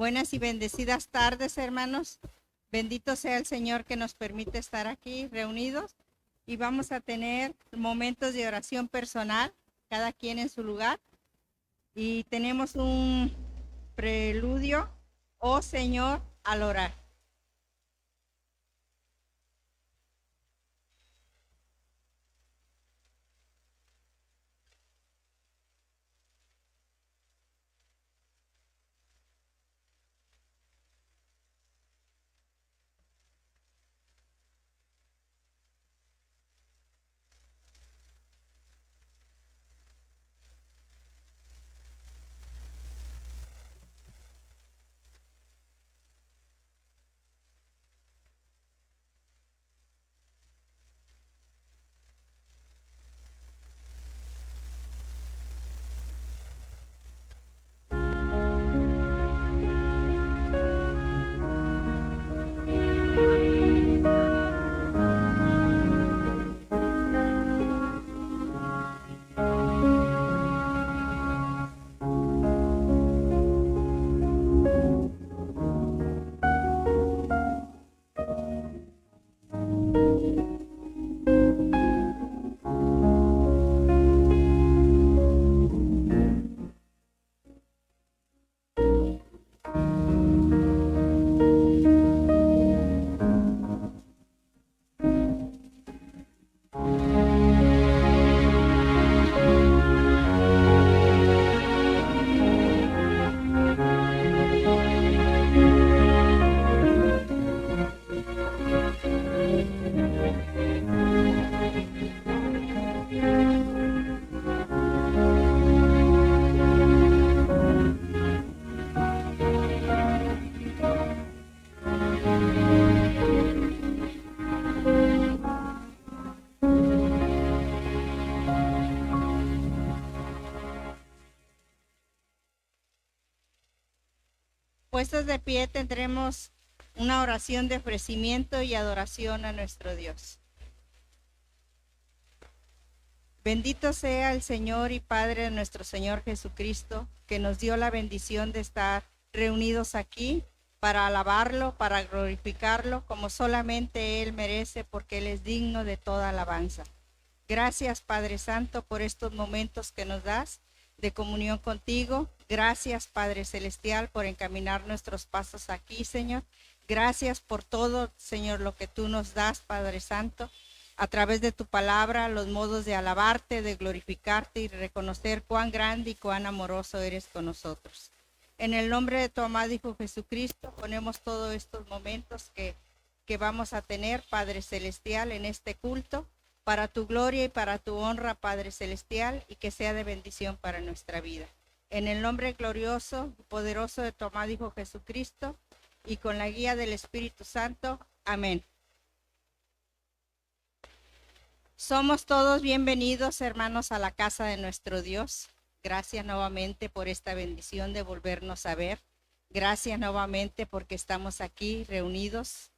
Buenas y bendecidas tardes, hermanos. Bendito sea el Señor que nos permite estar aquí reunidos y vamos a tener momentos de oración personal, cada quien en su lugar. Y tenemos un preludio, oh Señor, al orar. Puestos de pie tendremos una oración de ofrecimiento y adoración a nuestro Dios. Bendito sea el Señor y Padre de nuestro Señor Jesucristo, que nos dio la bendición de estar reunidos aquí para alabarlo, para glorificarlo, como solamente Él merece, porque Él es digno de toda alabanza. Gracias, Padre Santo, por estos momentos que nos das de comunión contigo. Gracias, Padre Celestial, por encaminar nuestros pasos aquí, Señor. Gracias por todo, Señor, lo que tú nos das, Padre Santo, a través de tu palabra, los modos de alabarte, de glorificarte y reconocer cuán grande y cuán amoroso eres con nosotros. En el nombre de tu amado Hijo Jesucristo, ponemos todos estos momentos que vamos a tener, Padre Celestial, en este culto, para tu gloria y para tu honra, Padre Celestial, y que sea de bendición para nuestra vida. En el nombre glorioso y poderoso de tu amado Hijo Jesucristo, y con la guía del Espíritu Santo. Amén. Somos todos bienvenidos, hermanos, a la casa de nuestro Dios. Gracias nuevamente por esta bendición de volvernos a ver. Gracias nuevamente porque estamos aquí reunidos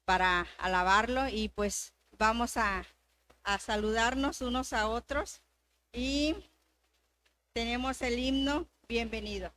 para alabarlo y pues vamos a saludarnos unos a otros y tenemos el himno Bienvenido.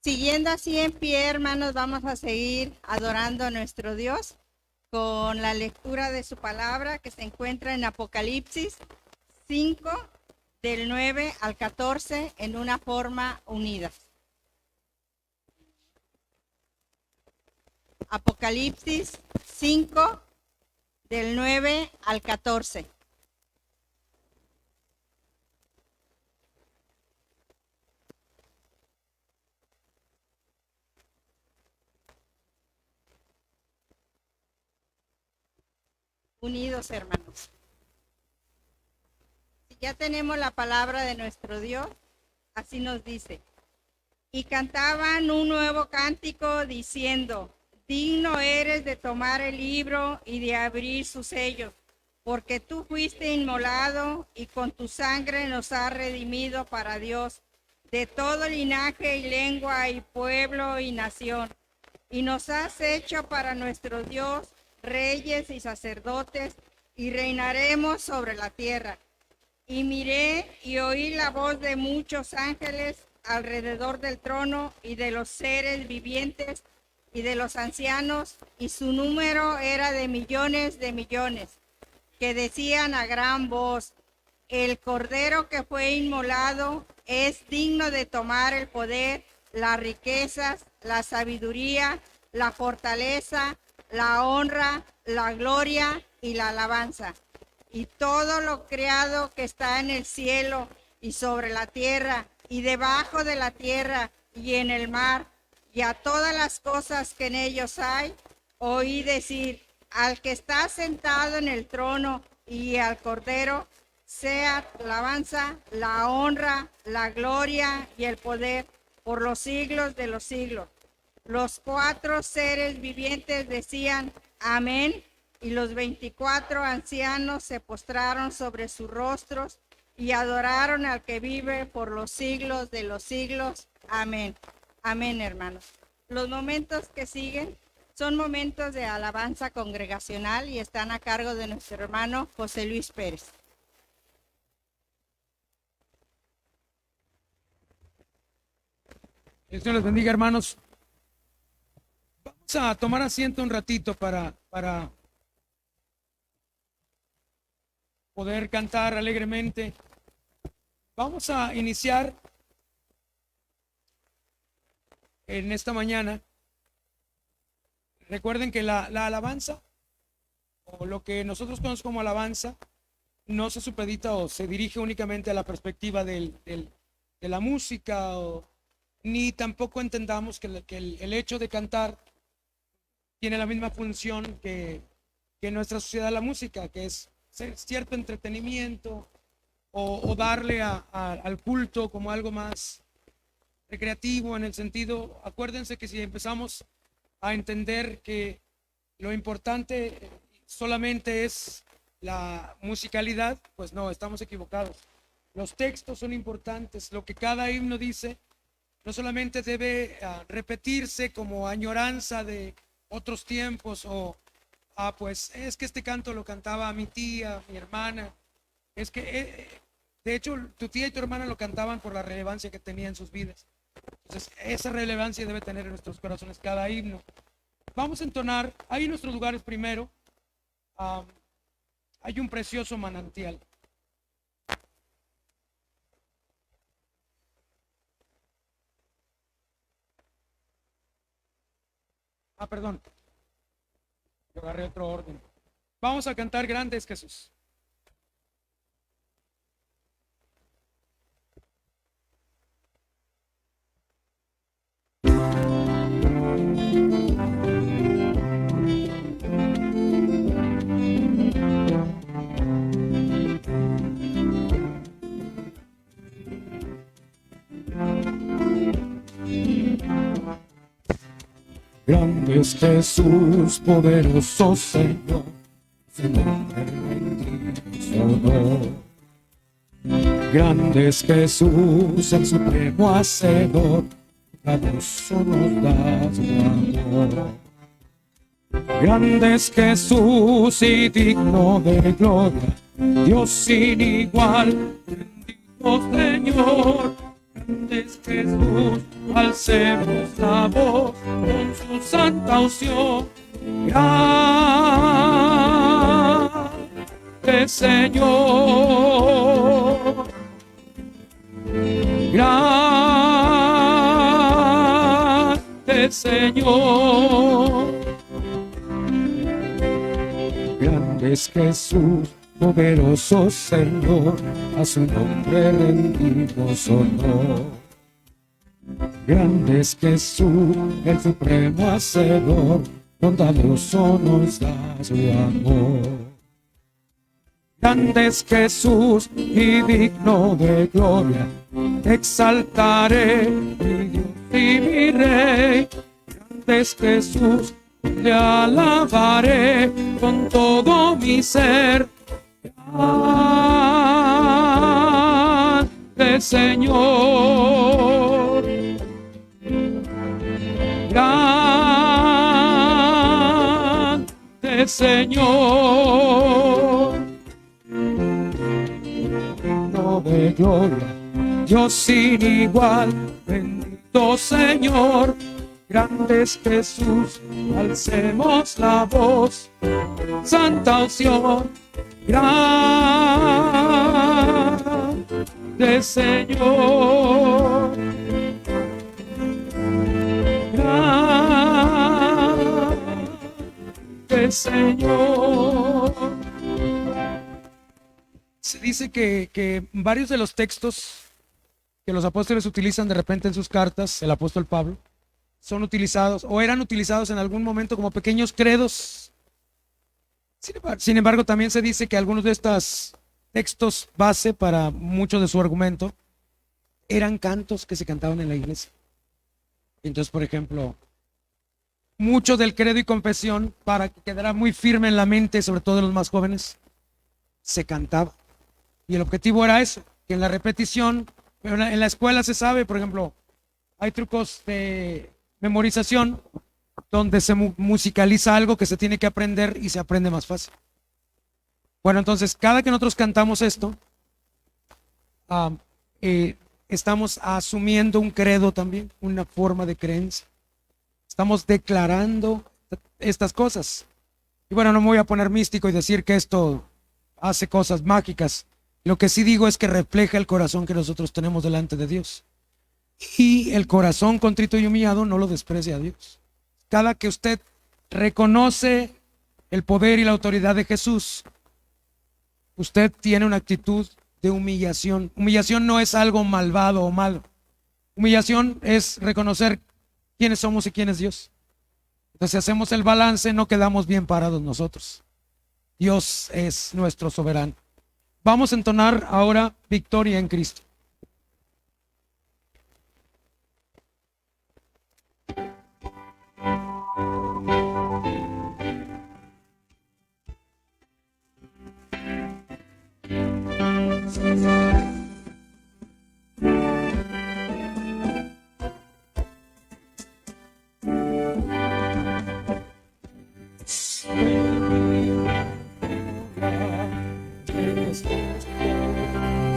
Siguiendo así en pie, hermanos, vamos a seguir adorando a nuestro Dios con la lectura de su palabra que se encuentra en Apocalipsis 5, del 9 al 14, en una forma unida. Apocalipsis 5, del 9 al 14. Unidos, hermanos. Si ya tenemos la palabra de nuestro Dios, así nos dice. Y cantaban un nuevo cántico diciendo: digno eres de tomar el libro y de abrir sus sellos, porque tú fuiste inmolado y con tu sangre nos has redimido para Dios, de todo linaje y lengua y pueblo y nación. Y nos has hecho para nuestro Dios reyes y sacerdotes, y reinaremos sobre la tierra. Y miré y oí la voz de muchos ángeles alrededor del trono y de los seres vivientes y de los ancianos, y su número era de millones, que decían a gran voz: el Cordero que fue inmolado es digno de tomar el poder, las riquezas, la sabiduría, la fortaleza, la honra, la gloria y la alabanza. Y todo lo creado que está en el cielo y sobre la tierra y debajo de la tierra y en el mar, y a todas las cosas que en ellos hay, oí decir: al que está sentado en el trono y al Cordero, sea la alabanza, la honra, la gloria y el poder por los siglos de los siglos. Los 4 seres vivientes decían: amén, y los 24 ancianos se postraron sobre sus rostros y adoraron al que vive por los siglos de los siglos. Amén. Amén, hermanos. Los momentos que siguen son momentos de alabanza congregacional y están a cargo de nuestro hermano José Luis Pérez. El Señor les bendiga, hermanos. Vamos a tomar asiento un ratito para poder cantar alegremente. Vamos a iniciar en esta mañana. Recuerden que la alabanza, o lo que nosotros conocemos como alabanza, no se supedita o se dirige únicamente a la perspectiva de la música, ni tampoco entendamos que el hecho de cantar tiene la misma función que en nuestra sociedad la música, que es cierto entretenimiento o darle al culto como algo más recreativo, en el sentido, acuérdense que si empezamos a entender que lo importante solamente es la musicalidad, pues no, estamos equivocados. Los textos son importantes, lo que cada himno dice no solamente debe repetirse como añoranza de otros tiempos pues es que este canto lo cantaba mi tía, mi hermana, es que de hecho tu tía y tu hermana lo cantaban por la relevancia que tenía en sus vidas. Entonces esa relevancia debe tener en nuestros corazones cada himno. Vamos a entonar ahí en nuestros lugares primero. Hay un precioso manantial. Perdón, yo agarré otro orden. Vamos a cantar Grande es Jesús. Grande es Jesús, poderoso Señor, su nombre bendito. Grande es Jesús, el supremo hacedor, a Dios solo das amor. Grande es Jesús y digno de gloria, Dios sin igual, bendito Señor. Grande es Jesús, al alcemos la voz con su santa unción. Grande Señor, grande Señor, grande es Jesús, poderoso Señor, a su nombre rendimos honor. Grande es Jesús, el supremo hacedor, bondadoso nos da su amor. Grande es Jesús y digno de gloria, te exaltaré, mi Dios y mi Rey. Grande es Jesús, le alabaré con todo mi ser. Grande Señor, grande Señor, digno de gloria, Dios sin igual, bendito Señor. Grande es Jesús, alcemos la voz, santa unción. Grande Señor, grande Señor. Se dice que varios de los textos que los apóstoles utilizan de repente en sus cartas, el apóstol Pablo, son utilizados o eran utilizados en algún momento como pequeños credos. Sin embargo, también se dice que algunos de estos textos base para mucho de su argumento eran cantos que se cantaban en la iglesia. Entonces, por ejemplo, mucho del credo y confesión, para que quedara muy firme en la mente, sobre todo de los más jóvenes, se cantaba. Y el objetivo era eso, que en la repetición, en la escuela se sabe, por ejemplo, hay trucos de memorización donde se musicaliza algo que se tiene que aprender y se aprende más fácil. Bueno, entonces, cada que nosotros cantamos esto, estamos asumiendo un credo también, una forma de creencia. Estamos declarando estas cosas. Y bueno, no me voy a poner místico y decir que esto hace cosas mágicas. Lo que sí digo es que refleja el corazón que nosotros tenemos delante de Dios. Y el corazón contrito y humillado no lo desprecia a Dios. Cada que usted reconoce el poder y la autoridad de Jesús, usted tiene una actitud de humillación. Humillación no es algo malvado o malo. Humillación es reconocer quiénes somos y quién es Dios. Entonces, si hacemos el balance, no quedamos bien parados nosotros. Dios es nuestro soberano. Vamos a entonar ahora Victoria en Cristo.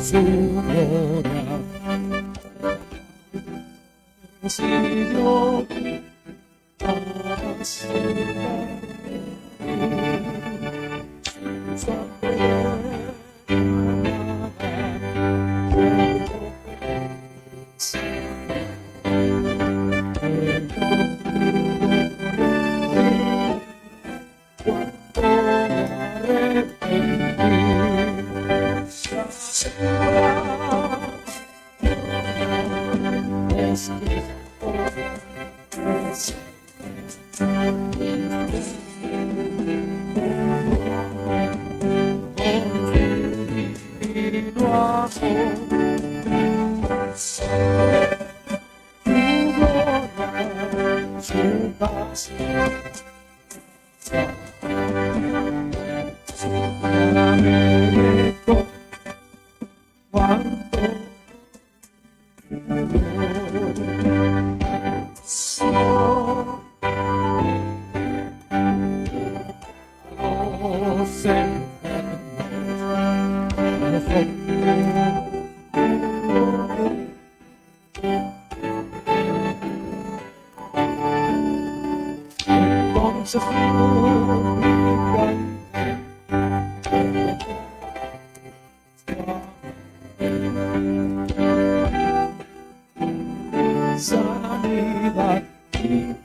Su gloria, si yo sanidad y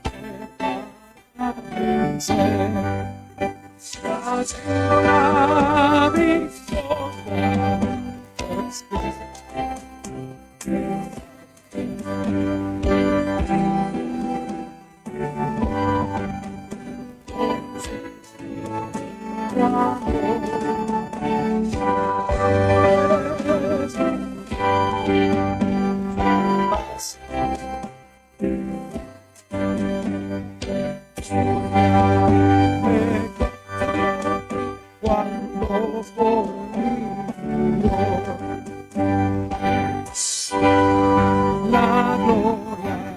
preparación. La victoria es cuando la gloria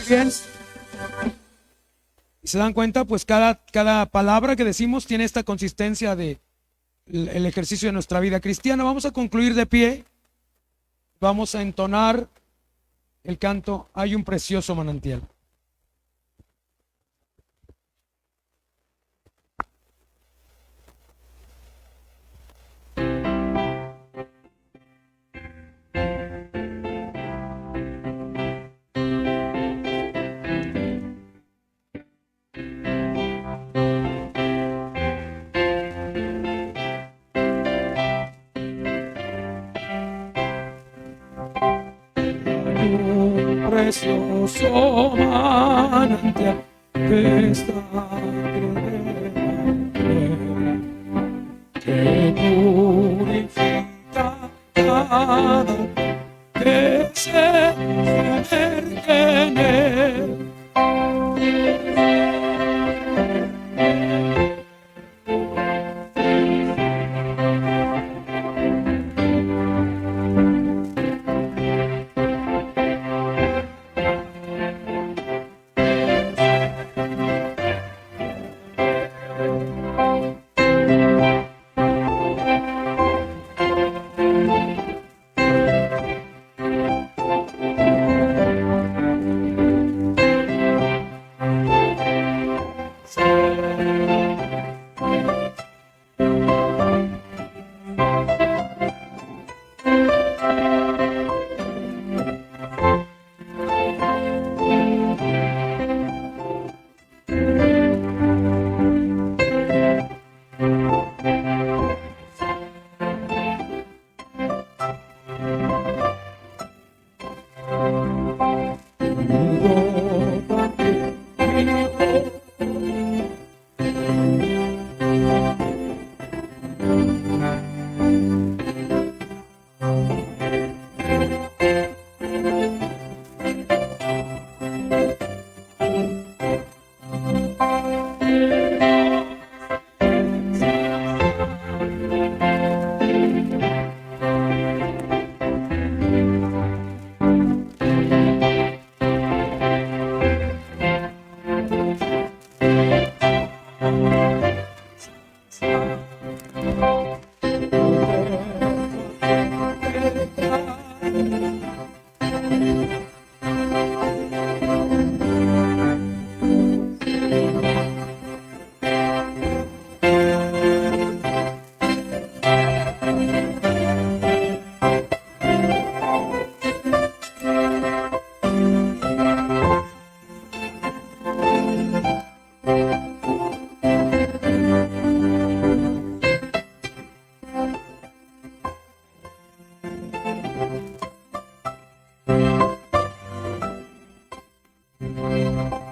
bien. Y se dan cuenta, pues cada palabra que decimos tiene esta consistencia de el ejercicio de nuestra vida cristiana. Vamos a concluir de pie. Vamos a entonar el canto Hay un precioso manantial. Precioso manantial que está que purifica cada que se sumerge en él.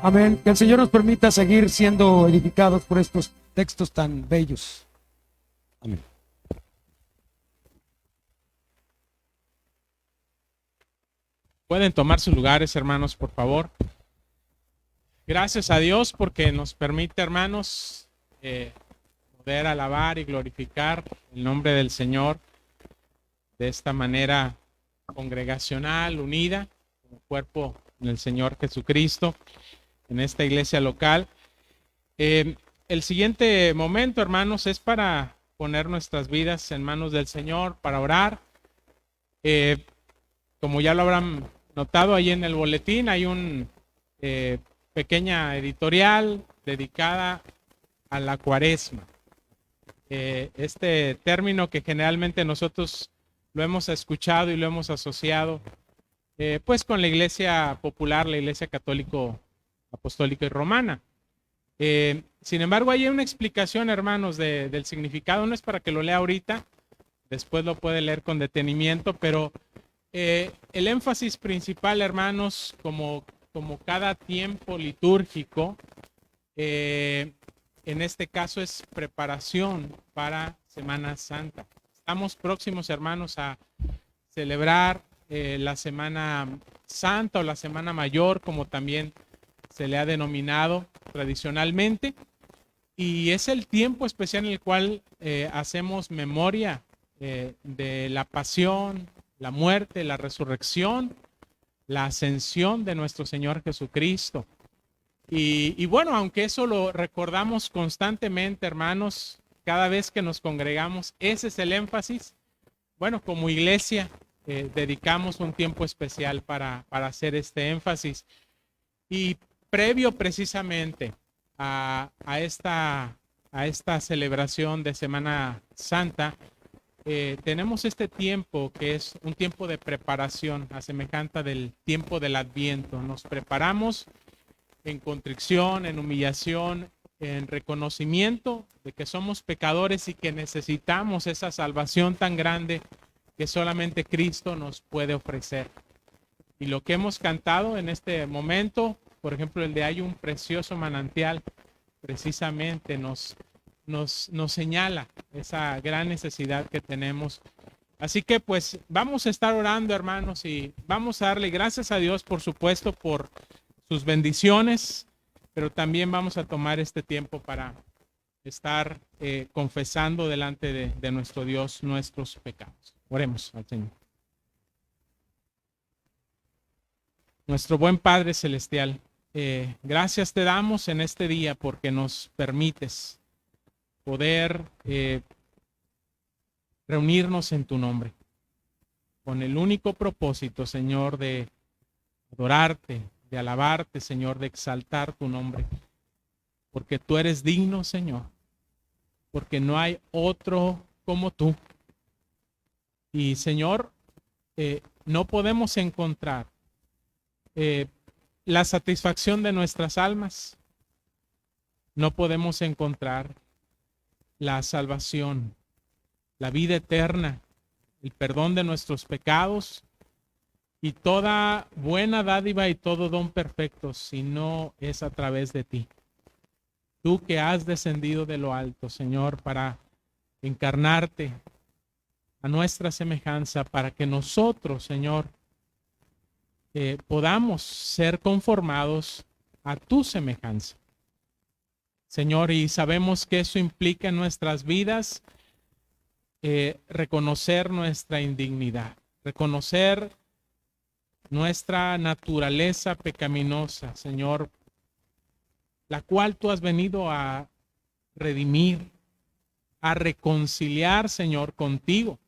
Amén. Que el Señor nos permita seguir siendo edificados por estos textos tan bellos. Amén. Pueden tomar sus lugares, hermanos, por favor. Gracias a Dios porque nos permite, hermanos, poder alabar y glorificar el nombre del Señor de esta manera congregacional, unida, como cuerpo del Señor Jesucristo, en esta iglesia local. El siguiente momento, hermanos, es para poner nuestras vidas en manos del Señor, para orar. Como ya lo habrán notado ahí en el boletín, hay un pequeña editorial dedicada a la Cuaresma. Este término que generalmente nosotros lo hemos escuchado y lo hemos asociado pues con la iglesia popular, la iglesia católico, apostólica y romana. Sin embargo, hay una explicación, hermanos, del significado. No es para que lo lea ahorita, después lo puede leer con detenimiento, pero el énfasis principal, hermanos, como cada tiempo litúrgico, en este caso es preparación para Semana Santa. Estamos próximos, hermanos, a celebrar la Semana Santa o la Semana Mayor, como también se le ha denominado tradicionalmente, y es el tiempo especial en el cual hacemos memoria de la pasión, la muerte, la resurrección, la ascensión de nuestro Señor Jesucristo. Y bueno, aunque eso lo recordamos constantemente, hermanos, cada vez que nos congregamos, ese es el énfasis. Bueno, como iglesia dedicamos un tiempo especial para hacer este énfasis. Y previo precisamente a esta celebración de Semana Santa, tenemos este tiempo que es un tiempo de preparación, a semejanza del tiempo del Adviento. Nos preparamos en contrición, en humillación, en reconocimiento de que somos pecadores y que necesitamos esa salvación tan grande que solamente Cristo nos puede ofrecer. Y lo que hemos cantado en este momento, por ejemplo, el de Hay un precioso manantial, precisamente nos señala esa gran necesidad que tenemos. Así que pues vamos a estar orando, hermanos, y vamos a darle gracias a Dios, por supuesto, por sus bendiciones, pero también vamos a tomar este tiempo para estar confesando delante de nuestro Dios nuestros pecados. Oremos al Señor. Nuestro buen Padre Celestial, gracias te damos en este día porque nos permites poder reunirnos en tu nombre, con el único propósito, Señor, de adorarte, de alabarte, Señor, de exaltar tu nombre, porque tú eres digno, Señor, porque no hay otro como tú. Y, Señor, no podemos encontrar la satisfacción de nuestras almas, no podemos encontrar la salvación, la vida eterna, el perdón de nuestros pecados y toda buena dádiva y todo don perfecto, si no es a través de ti. Tú que has descendido de lo alto, Señor, para encarnarte a nuestra semejanza, para que nosotros, Señor, podamos ser conformados a tu semejanza. Señor, y sabemos que eso implica en nuestras vidas reconocer nuestra indignidad, reconocer nuestra naturaleza pecaminosa, Señor, la cual tú has venido a redimir, a reconciliar, Señor, contigo.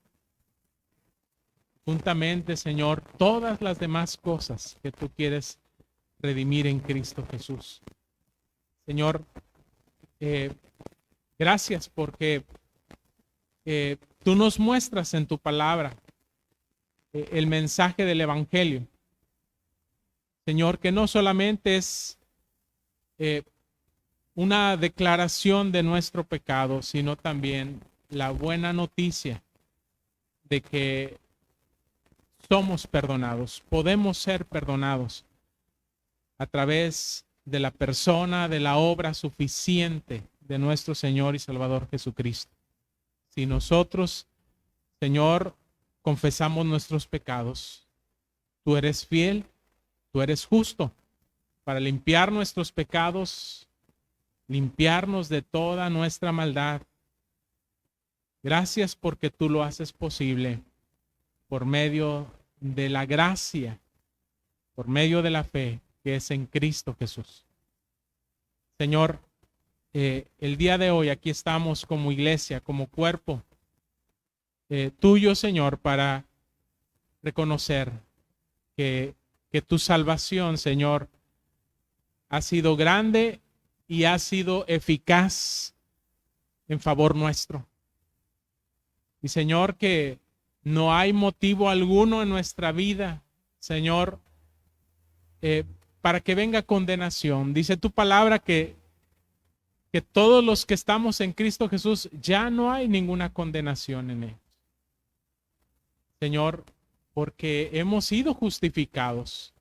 Juntamente, Señor, todas las demás cosas que tú quieres redimir en Cristo Jesús. Señor, gracias porque tú nos muestras en tu palabra el mensaje del Evangelio. Señor, que no solamente es una declaración de nuestro pecado, sino también la buena noticia de que somos perdonados, podemos ser perdonados a través de la persona, de la obra suficiente de nuestro Señor y Salvador Jesucristo. Si nosotros, Señor, confesamos nuestros pecados, tú eres fiel, tú eres justo para limpiar nuestros pecados, limpiarnos de toda nuestra maldad. Gracias porque tú lo haces posible por medio de la gracia, por medio de la fe que es en Cristo Jesús. Señor, el día de hoy aquí estamos como iglesia, como cuerpo tuyo, Señor, para reconocer que tu salvación, Señor, ha sido grande y ha sido eficaz en favor nuestro. Y Señor, que no hay motivo alguno en nuestra vida, Señor, para que venga condenación. Dice tu palabra que todos los que estamos en Cristo Jesús, ya no hay ninguna condenación en ellos. Señor, porque hemos sido justificados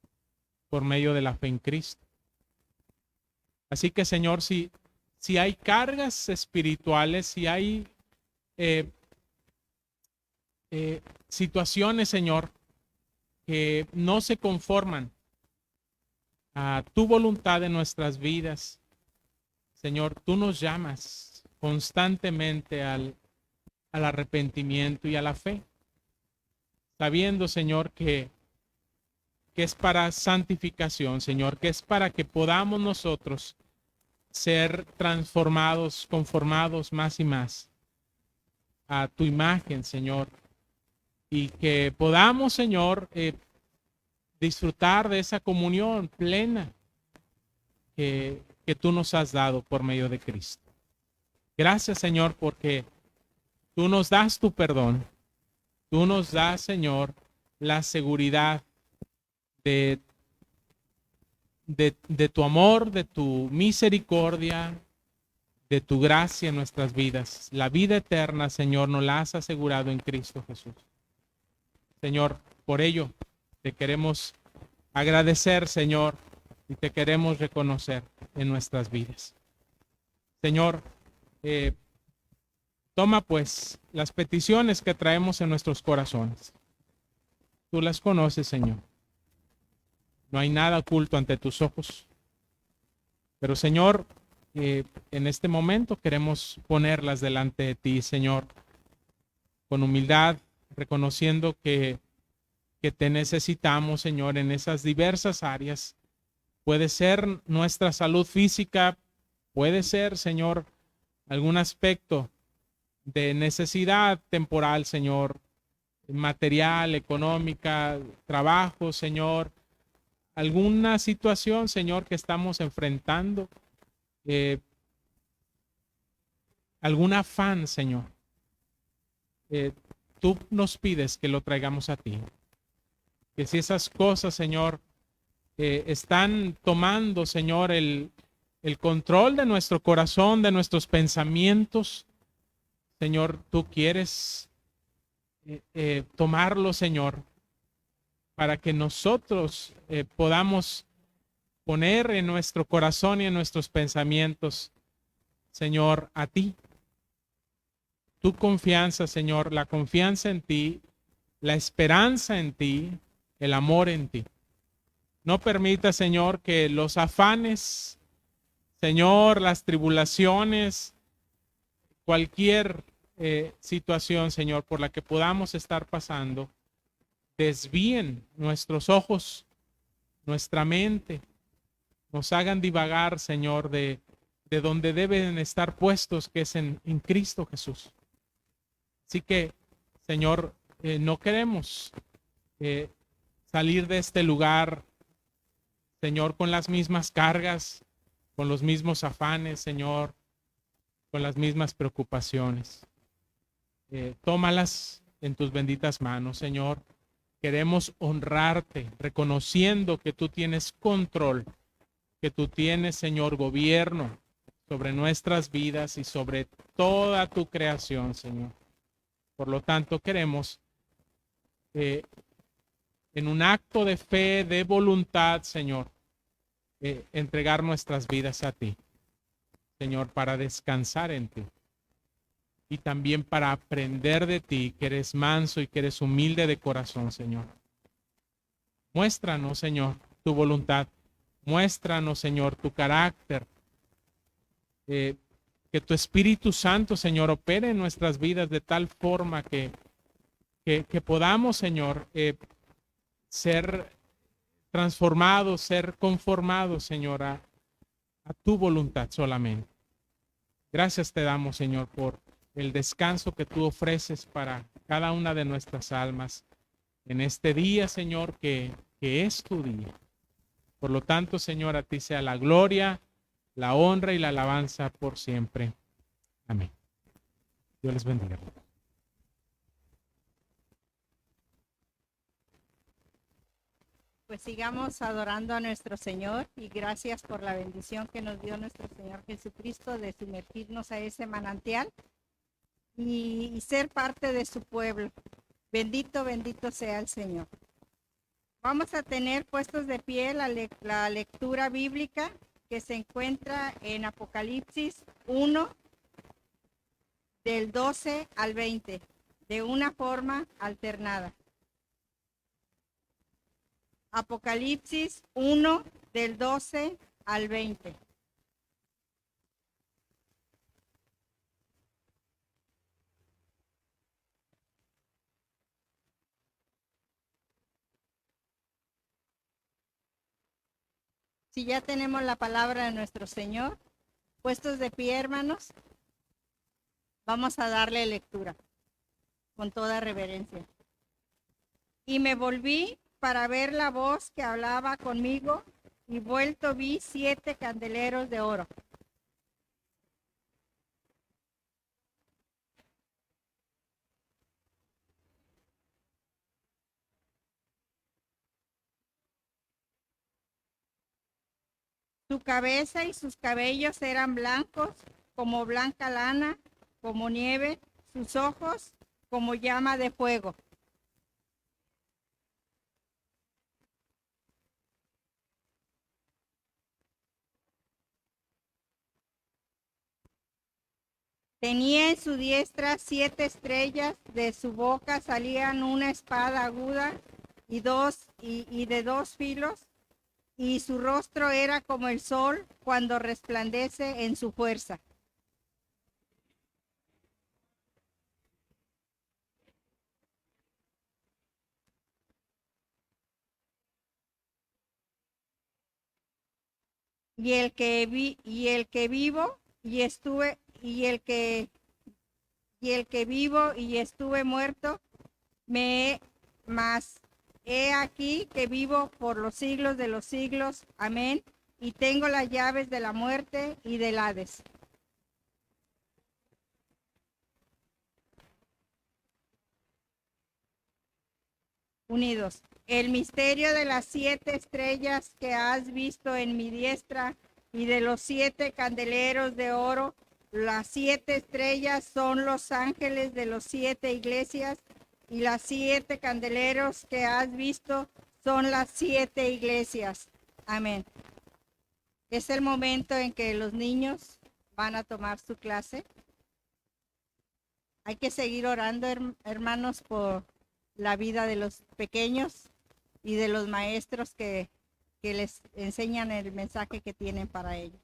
por medio de la fe en Cristo. Así que, Señor, si hay cargas espirituales, si hay situaciones, Señor, que no se conforman a tu voluntad en nuestras vidas, Señor, tú nos llamas constantemente al arrepentimiento y a la fe, sabiendo, Señor, que es para santificación, Señor, que es para que podamos nosotros ser transformados, conformados más y más a tu imagen, Señor, y que podamos, Señor, disfrutar de esa comunión plena que tú nos has dado por medio de Cristo. Gracias, Señor, porque tú nos das tu perdón. Tú nos das, Señor, la seguridad de tu amor, de tu misericordia, de tu gracia en nuestras vidas. La vida eterna, Señor, nos la has asegurado en Cristo Jesús. Señor, por ello te queremos agradecer, Señor, y te queremos reconocer en nuestras vidas. Señor, toma pues las peticiones que traemos en nuestros corazones. Tú las conoces, Señor. No hay nada oculto ante tus ojos. Pero, Señor, en este momento queremos ponerlas delante de ti, Señor, con humildad, reconociendo que te necesitamos, Señor, en esas diversas áreas. Puede ser nuestra salud física, puede ser, Señor, algún aspecto de necesidad temporal, Señor, material, económica, trabajo, Señor, alguna situación, Señor, que estamos enfrentando, algún afán, Señor. Tú nos pides que lo traigamos a ti. Que si esas cosas, Señor, están tomando, Señor, el control de nuestro corazón, de nuestros pensamientos, Señor, tú quieres tomarlo, Señor, para que nosotros podamos poner en nuestro corazón y en nuestros pensamientos, Señor, a ti. Tu confianza, Señor, la confianza en ti, la esperanza en ti, el amor en ti. No permita, Señor, que los afanes, Señor, las tribulaciones, cualquier situación, Señor, por la que podamos estar pasando, desvíen nuestros ojos, nuestra mente, nos hagan divagar, Señor, de donde deben estar puestos, que es en Cristo Jesús. Así que, Señor, no queremos salir de este lugar, Señor, con las mismas cargas, con los mismos afanes, Señor, con las mismas preocupaciones. Tómalas en tus benditas manos, Señor. Queremos honrarte, reconociendo que tú tienes control, que tú tienes, Señor, gobierno sobre nuestras vidas y sobre toda tu creación, Señor. Por lo tanto, queremos, en un acto de fe, de voluntad, Señor, entregar nuestras vidas a ti, Señor, para descansar en ti. Y también para aprender de ti, que eres manso y que eres humilde de corazón, Señor. Muéstranos, Señor, tu voluntad. Muéstranos, Señor, tu carácter. Que tu Espíritu Santo, Señor, opere en nuestras vidas de tal forma que podamos, Señor, ser transformados, ser conformados, Señor, a tu voluntad solamente. Gracias te damos, Señor, por el descanso que tú ofreces para cada una de nuestras almas en este día, Señor, que es tu día. Por lo tanto, Señor, a ti sea la gloria, la honra y la alabanza por siempre. Amén. Dios les bendiga. Pues sigamos adorando a nuestro Señor y gracias por la bendición que nos dio nuestro Señor Jesucristo de sumergirnos a ese manantial y ser parte de su pueblo. Bendito, bendito sea el Señor. Vamos a tener puestos de pie la lectura bíblica que se encuentra en Apocalipsis 1, del 12 al 20, de una forma alternada. Apocalipsis 1, del 12 al 20. Si ya tenemos la palabra de nuestro Señor, puestos de pie, hermanos, vamos a darle lectura con toda reverencia. Y me volví para ver la voz que hablaba conmigo, y vuelto vi 7 candeleros de oro. Su cabeza y sus cabellos eran blancos, como blanca lana, como nieve, sus ojos como llama de fuego. Tenía en su diestra 7 estrellas, de su boca salían una espada aguda y de 2 filos, y su rostro era como el sol cuando resplandece en su fuerza. Y el que vivo y estuve muerto, mas he aquí que vivo por los siglos de los siglos. Amén. Y tengo las llaves de la muerte y del Hades. Unidos. El misterio de las 7 estrellas que has visto en mi diestra y de los 7 candeleros de oro. Las 7 estrellas son los ángeles de las 7 iglesias, y las 7 candeleros que has visto son las 7 iglesias. Amén. Es el momento en que los niños van a tomar su clase. Hay que seguir orando, hermanos, por la vida de los pequeños y de los maestros que les enseñan el mensaje que tienen para ellos.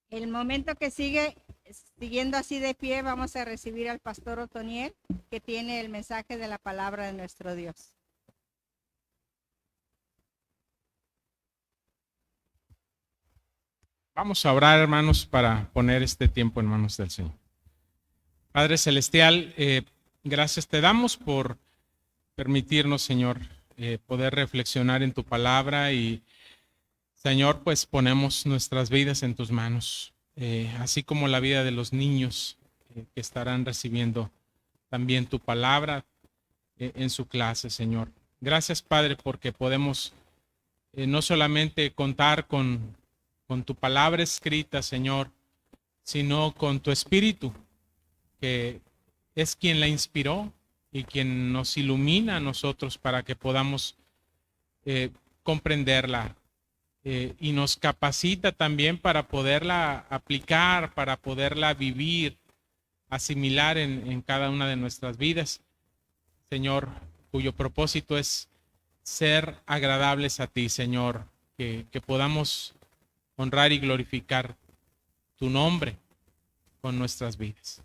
El momento que sigue, siguiendo así de pie, vamos a recibir al pastor Otoniel, que tiene el mensaje de la palabra de nuestro Dios. Vamos a orar, hermanos, para poner este tiempo en manos del Señor. Padre Celestial, gracias te damos por permitirnos, Señor, poder reflexionar en tu palabra y, Señor, pues ponemos nuestras vidas en tus manos, así como la vida de los niños que estarán recibiendo también tu palabra en su clase, Señor. Gracias, Padre, porque podemos no solamente contar con tu palabra escrita, Señor, sino con tu Espíritu, que es quien la inspiró y quien nos ilumina a nosotros para que podamos comprenderla y nos capacita también para poderla aplicar, para poderla vivir, asimilar en cada una de nuestras vidas. Señor, cuyo propósito es ser agradables a ti, Señor, que podamos honrar y glorificar tu nombre con nuestras vidas.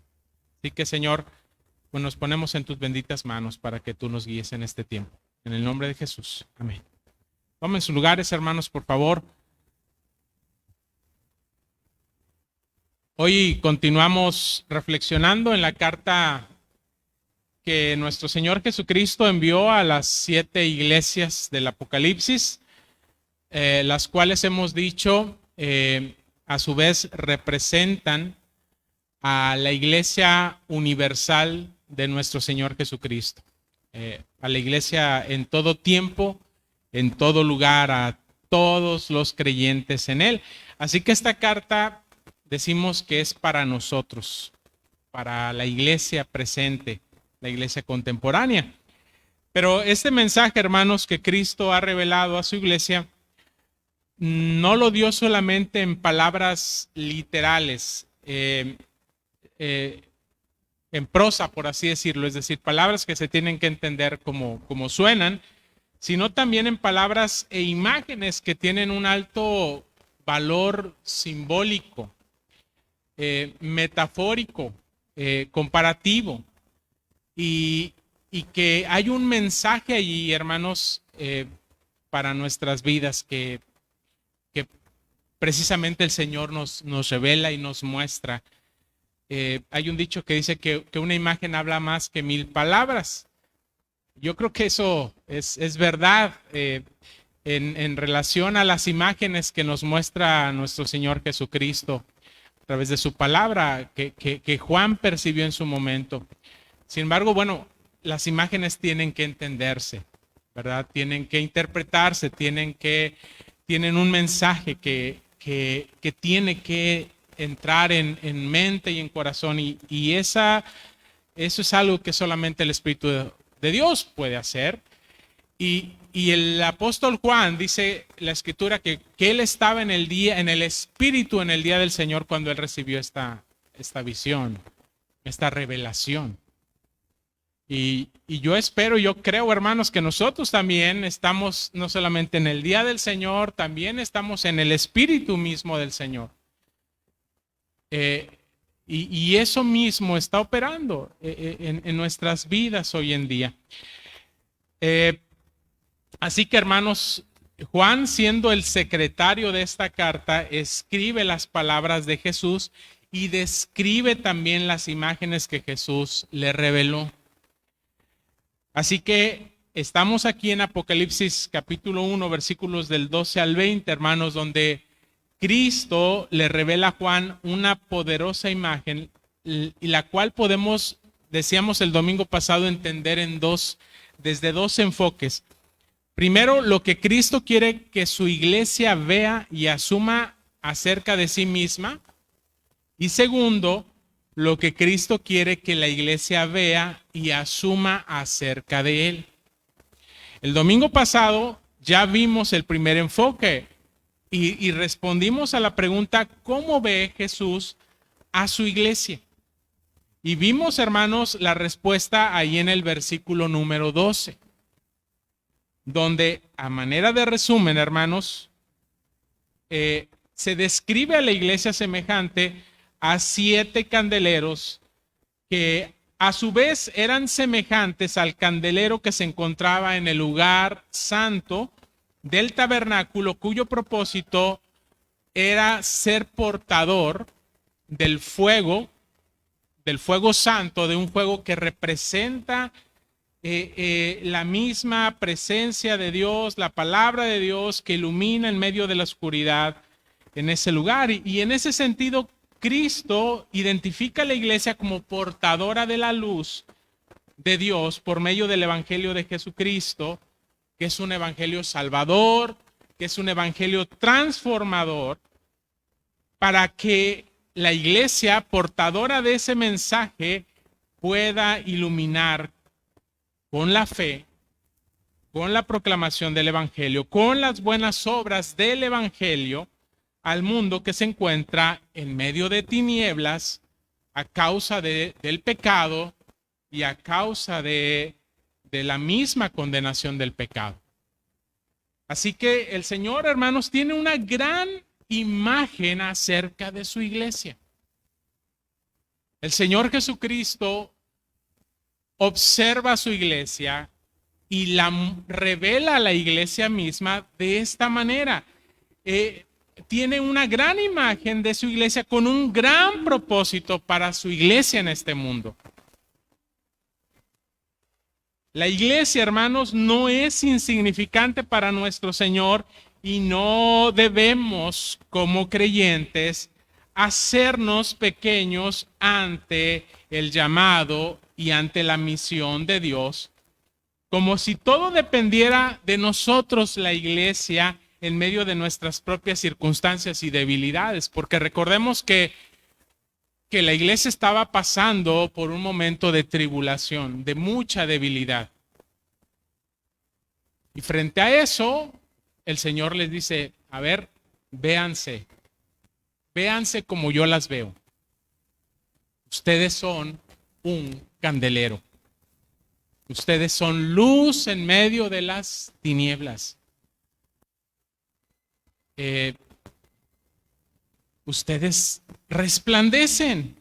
Así que, Señor, pues nos ponemos en tus benditas manos para que tú nos guíes en este tiempo. En el nombre de Jesús. Amén. Tomen sus lugares, hermanos, por favor. Hoy continuamos reflexionando en la carta que nuestro Señor Jesucristo envió a las 7 iglesias del Apocalipsis, las cuales hemos dicho a su vez representan a la iglesia universal de nuestro Señor Jesucristo, a la iglesia en todo tiempo, en todo lugar, a todos los creyentes en Él. Así que esta carta decimos que es para nosotros, para la iglesia presente, la iglesia contemporánea. Pero este mensaje, hermanos, que Cristo ha revelado a su iglesia, no lo dio solamente en palabras literales, en prosa, por así decirlo, es decir, palabras que se tienen que entender como suenan, sino también en palabras e imágenes que tienen un alto valor simbólico, metafórico, comparativo, y que hay un mensaje allí, hermanos, para nuestras vidas que precisamente el Señor nos revela y nos muestra. Hay un dicho que dice que una imagen habla más que 1000 palabras. Yo creo que eso es verdad en relación a las imágenes que nos muestra nuestro Señor Jesucristo a través de su palabra que Juan percibió en su momento. Sin embargo, bueno, las imágenes tienen que entenderse, ¿verdad? Tienen que interpretarse, tienen un mensaje que tiene que entrar en mente y en corazón, y eso es algo que solamente el Espíritu de Dios puede hacer. Y el apóstol Juan dice la Escritura que él estaba en el Espíritu en el día del Señor cuando él recibió esta visión, esta revelación. Y yo espero, yo creo, hermanos, que nosotros también estamos no solamente en el día del Señor, también estamos en el Espíritu mismo del Señor. Y eso mismo está operando en nuestras vidas hoy en día. Así que, hermanos, Juan, siendo el secretario de esta carta, escribe las palabras de Jesús y describe también las imágenes que Jesús le reveló. Así que estamos aquí en Apocalipsis capítulo 1, versículos del 12 al 20, hermanos, donde Cristo le revela a Juan una poderosa imagen, y la cual podemos, decíamos el domingo pasado, entender desde dos enfoques. Primero, lo que Cristo quiere que su iglesia vea y asuma acerca de sí misma. Y segundo, lo que Cristo quiere que la iglesia vea y asuma acerca de Él. El domingo pasado ya vimos el primer enfoque y respondimos a la pregunta, ¿cómo ve Jesús a su iglesia? Y vimos, hermanos, la respuesta ahí en el versículo número 12, donde a manera de resumen, hermanos, se describe a la iglesia semejante a 7 candeleros que a su vez eran semejantes al candelero que se encontraba en el lugar santo del tabernáculo, cuyo propósito era ser portador del fuego santo, de un fuego que representa la misma presencia de Dios, la palabra de Dios que ilumina en medio de la oscuridad en ese lugar. Y en ese sentido, Cristo identifica a la iglesia como portadora de la luz de Dios por medio del evangelio de Jesucristo, que es un evangelio salvador, que es un evangelio transformador, para que la iglesia portadora de ese mensaje pueda iluminar con la fe con la proclamación del Evangelio, con las buenas obras del Evangelio, al mundo que se encuentra en medio de tinieblas a causa del pecado y a causa de la misma condenación del pecado. Así que el Señor, hermanos, tiene una gran imagen acerca de su iglesia. El Señor Jesucristo observa a su iglesia y la revela a la iglesia misma de esta manera. Tiene una gran imagen de su iglesia con un gran propósito para su iglesia en este mundo. La iglesia, hermanos, no es insignificante para nuestro Señor y no debemos, como creyentes, hacernos pequeños ante el llamado y ante la misión de Dios, como si todo dependiera de nosotros, la iglesia, en medio de nuestras propias circunstancias y debilidades, porque recordemos que la iglesia estaba pasando por un momento de tribulación, de mucha debilidad. Y frente a eso, el Señor les dice, a ver, véanse como yo las veo. Ustedes son un candelero. Ustedes son luz en medio de las tinieblas. Ustedes resplandecen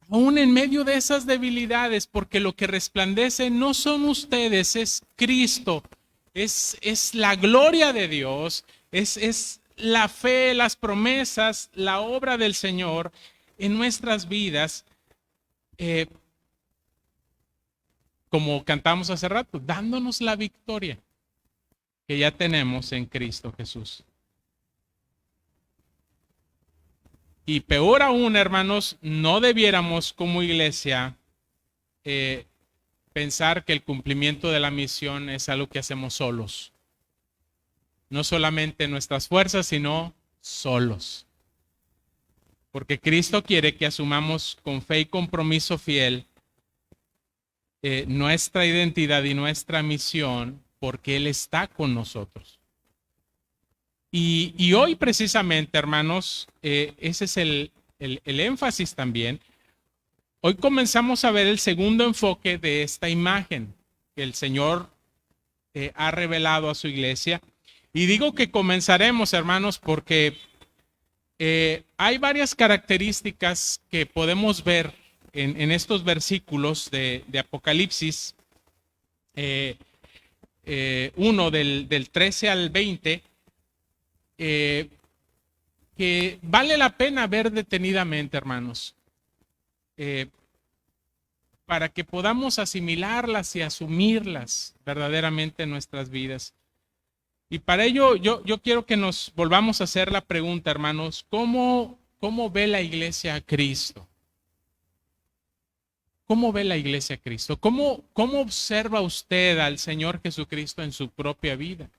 aún en medio de esas debilidades, porque lo que resplandece no son ustedes, es Cristo, es la gloria de Dios, es la fe, las promesas, la obra del Señor en nuestras vidas, como cantamos hace rato, dándonos la victoria que ya tenemos en Cristo Jesús. Y peor aún, hermanos, no debiéramos como iglesia pensar que el cumplimiento de la misión es algo que hacemos solos. No solamente nuestras fuerzas, sino solos. Porque Cristo quiere que asumamos con fe y compromiso fiel nuestra identidad y nuestra misión, porque Él está con nosotros. Y hoy precisamente, hermanos, ese es el énfasis también. Hoy comenzamos a ver el segundo enfoque de esta imagen que el Señor ha revelado a su iglesia. Y digo que comenzaremos, hermanos, porque hay varias características que podemos ver en estos versículos de Apocalipsis 1 del 13 al 20, que vale la pena ver detenidamente, hermanos, para que podamos asimilarlas y asumirlas verdaderamente en nuestras vidas. Y para ello yo quiero que nos volvamos a hacer la pregunta, hermanos, ¿cómo ve la iglesia a Cristo? ¿Cómo ve la iglesia a Cristo? ¿Cómo observa usted al Señor Jesucristo en su propia vida?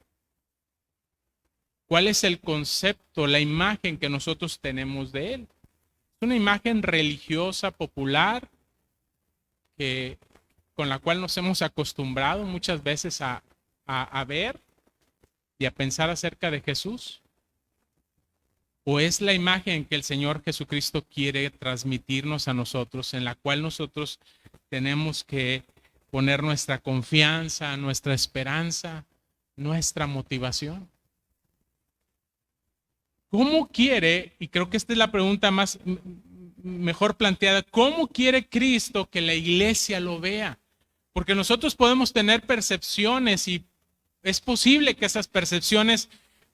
¿Cuál es el concepto, la imagen que nosotros tenemos de Él? Es una imagen religiosa, popular, con la cual nos hemos acostumbrado muchas veces a ver y a pensar acerca de Jesús. ¿O es la imagen que el Señor Jesucristo quiere transmitirnos a nosotros, en la cual nosotros tenemos que poner nuestra confianza, nuestra esperanza, nuestra motivación? ¿Cómo quiere, y creo que esta es la pregunta mejor planteada, cómo quiere Cristo que la iglesia lo vea? Porque nosotros podemos tener percepciones y es posible que esas percepciones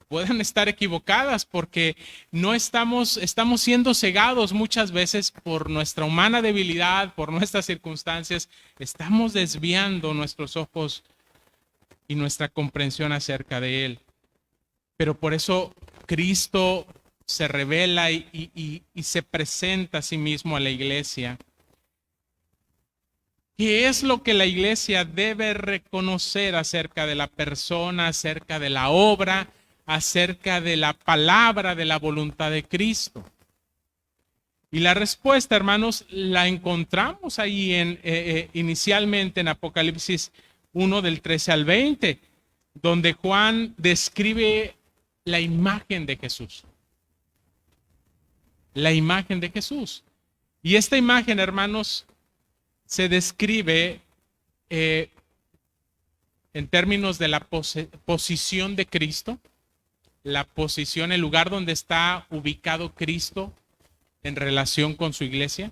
puedan estar equivocadas, porque no estamos siendo cegados muchas veces por nuestra humana debilidad, por nuestras circunstancias. Estamos desviando nuestros ojos y nuestra comprensión acerca de Él. Pero por eso Cristo se revela y se presenta a sí mismo a la iglesia. ¿Qué es lo que la iglesia debe reconocer acerca de la persona, acerca de la obra, acerca de la palabra, de la voluntad de Cristo? Y la respuesta, hermanos, la encontramos ahí inicialmente en Apocalipsis 1 del 13 al 20. donde Juan describe la imagen de Jesús. La imagen de Jesús. Y esta imagen, hermanos, se describe en términos de la posición de Cristo, la posición, el lugar donde está ubicado Cristo en relación con su iglesia.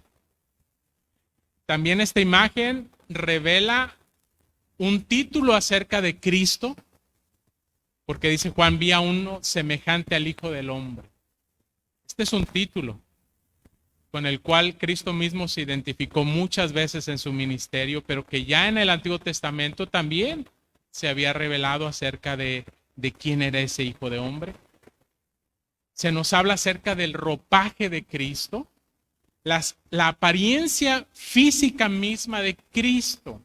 También esta imagen revela un título acerca de Cristo, porque dice Juan, vi a uno semejante al Hijo del Hombre. Este es un título con el cual Cristo mismo se identificó muchas veces en su ministerio, pero que ya en el Antiguo Testamento también se había revelado acerca de quién era ese Hijo de Hombre. Se nos habla acerca del ropaje de Cristo, la apariencia física misma de Cristo,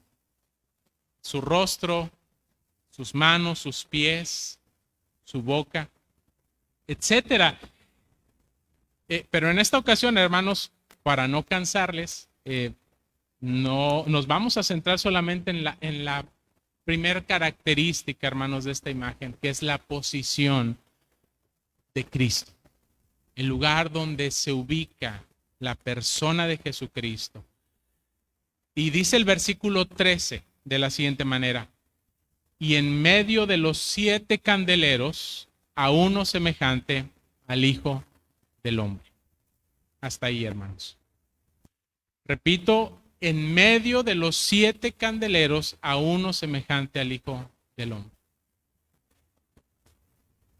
su rostro, sus manos, sus pies, su boca, etcétera. Pero en esta ocasión, hermanos, para no cansarles, no nos vamos a centrar solamente en la primer característica, hermanos, de esta imagen, que es la posición de Cristo, el lugar donde se ubica la persona de Jesucristo. Y dice el versículo 13 de la siguiente manera: y en medio de los 7 candeleros, a uno semejante al Hijo del Hombre. Hasta ahí, hermanos. Repito, en medio de los 7 candeleros, a uno semejante al Hijo del Hombre.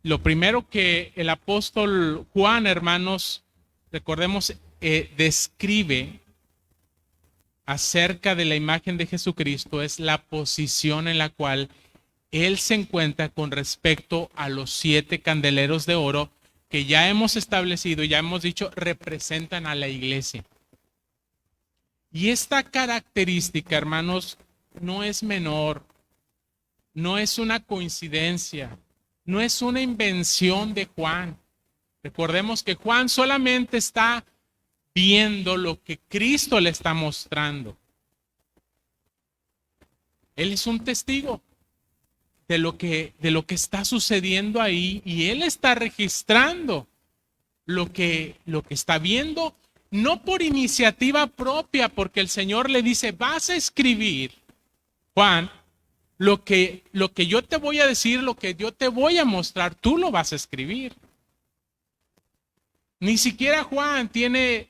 Lo primero que el apóstol Juan, hermanos, recordemos, describe acerca de la imagen de Jesucristo es la posición en la cual Él se encuentra con respecto a los 7 candeleros de oro que ya hemos establecido, ya hemos dicho, representan a la iglesia. Y esta característica, hermanos, no es menor, no es una coincidencia, no es una invención de Juan. Recordemos que Juan solamente está viendo lo que Cristo le está mostrando. Él es un testigo de lo que está sucediendo ahí, y él está registrando lo que está viendo, no por iniciativa propia, porque el Señor le dice, vas a escribir, Juan, lo que yo te voy a decir, lo que yo te voy a mostrar, tú lo vas a escribir. Ni siquiera Juan tiene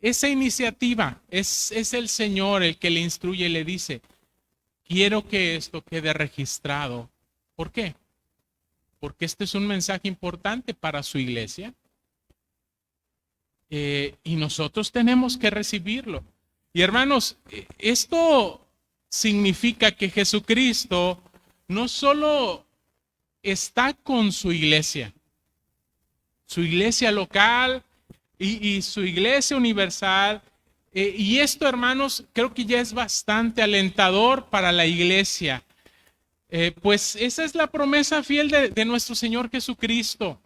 esa iniciativa, es el Señor el que le instruye y le dice, quiero que esto quede registrado. ¿Por qué? Porque este es un mensaje importante para su iglesia. Y nosotros tenemos que recibirlo. Y hermanos, esto significa que Jesucristo no solo está con su iglesia local y su iglesia universal. Y esto, hermanos, creo que ya es bastante alentador para la iglesia. Pues esa es la promesa fiel de nuestro Señor Jesucristo.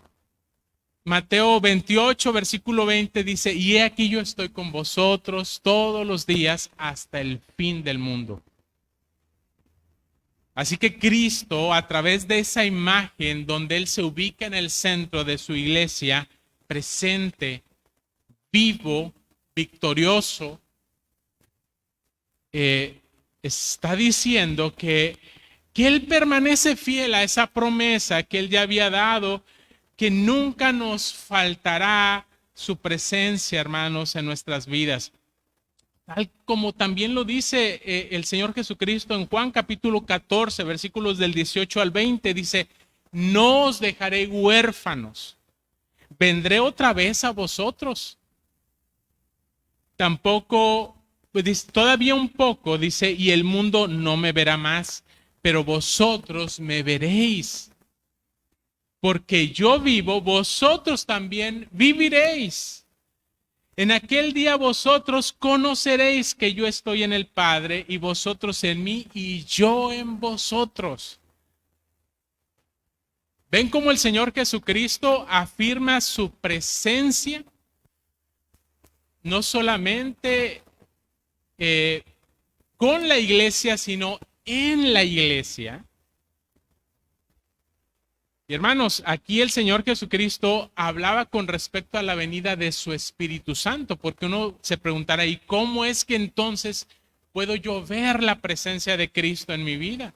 Mateo 28, versículo 20 dice, y he aquí yo estoy con vosotros todos los días hasta el fin del mundo. Así que Cristo, a través de esa imagen donde Él se ubica en el centro de su iglesia, presente, vivo, victorioso, está diciendo que Él permanece fiel a esa promesa que Él ya había dado, que nunca nos faltará su presencia, hermanos, en nuestras vidas. Tal como también lo dice el Señor Jesucristo en Juan capítulo 14, versículos del 18 al 20, dice, no os dejaré huérfanos, vendré otra vez a vosotros. Tampoco, pues, todavía un poco, dice, y el mundo no me verá más, pero vosotros me veréis. Porque yo vivo, vosotros también viviréis. En aquel día vosotros conoceréis que yo estoy en el Padre, y vosotros en mí, y yo en vosotros. ¿Ven cómo el Señor Jesucristo afirma su presencia? No solamente con la iglesia, sino en la iglesia. Y hermanos, aquí el Señor Jesucristo hablaba con respecto a la venida de su Espíritu Santo, porque uno se preguntará, ¿y cómo es que entonces puedo yo ver la presencia de Cristo en mi vida?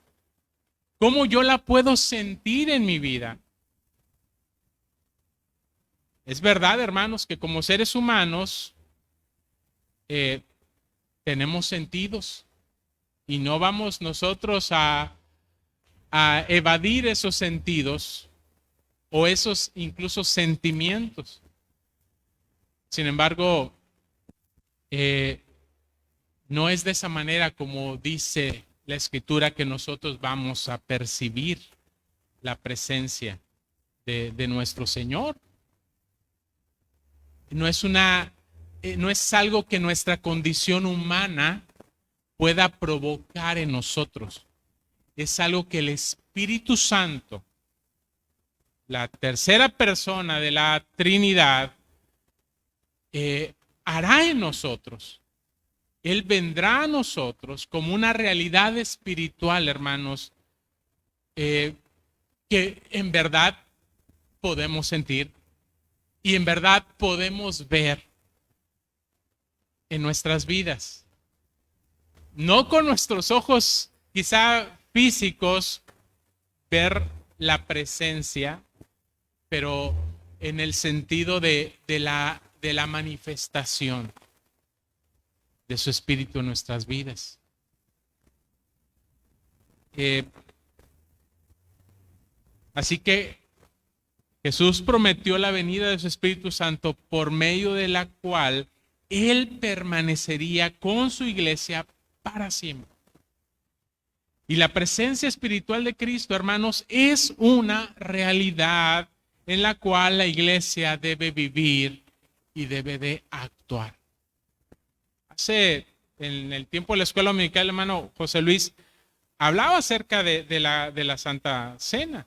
¿Cómo yo la puedo sentir en mi vida? Es verdad, hermanos, que como seres humanos tenemos sentidos y no vamos nosotros a evadir esos sentidos o esos incluso sentimientos. Sin embargo, no es de esa manera como dice la Escritura que nosotros vamos a percibir la presencia de nuestro Señor. No es algo que nuestra condición humana pueda provocar en nosotros. Es algo que el Espíritu Santo, la tercera persona de la Trinidad, hará en nosotros. Él vendrá a nosotros como una realidad espiritual, hermanos, que en verdad podemos sentir y en verdad podemos ver en nuestras vidas. No con nuestros ojos quizá físicos ver la presencia, pero en el sentido de la manifestación de su Espíritu en nuestras vidas. Así que Jesús prometió la venida de su Espíritu Santo por medio de la cual Él permanecería con su iglesia para siempre. Y la presencia espiritual de Cristo, hermanos, es una realidad en la cual la iglesia debe vivir y debe de actuar. En el tiempo de la escuela dominical, el hermano José Luis hablaba acerca de la Santa Cena,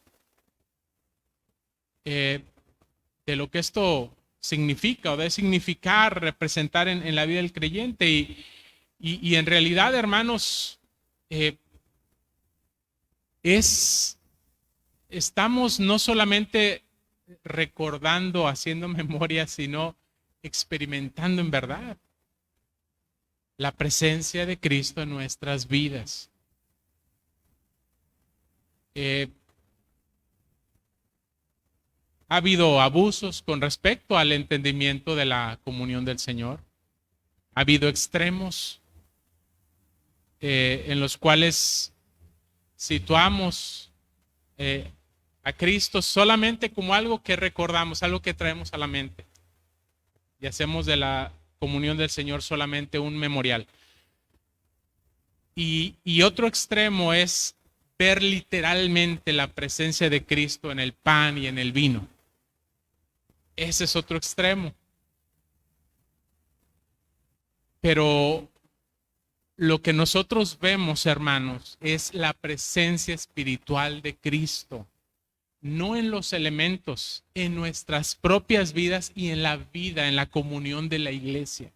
de lo que esto significa o debe significar, representar en la vida del creyente. Y en realidad, hermanos, estamos no solamente recordando, haciendo memoria, sino experimentando en verdad la presencia de Cristo en nuestras vidas. Ha habido abusos con respecto al entendimiento de la comunión del Señor. Ha habido extremos en los cuales situamos a Cristo solamente como algo que recordamos, algo que traemos a la mente. Y hacemos de la comunión del Señor solamente un memorial. Y otro extremo es ver literalmente la presencia de Cristo en el pan y en el vino. Ese es otro extremo. Pero lo que nosotros vemos, hermanos, es la presencia espiritual de Cristo, no en los elementos, en nuestras propias vidas y en la vida, en la comunión de la iglesia.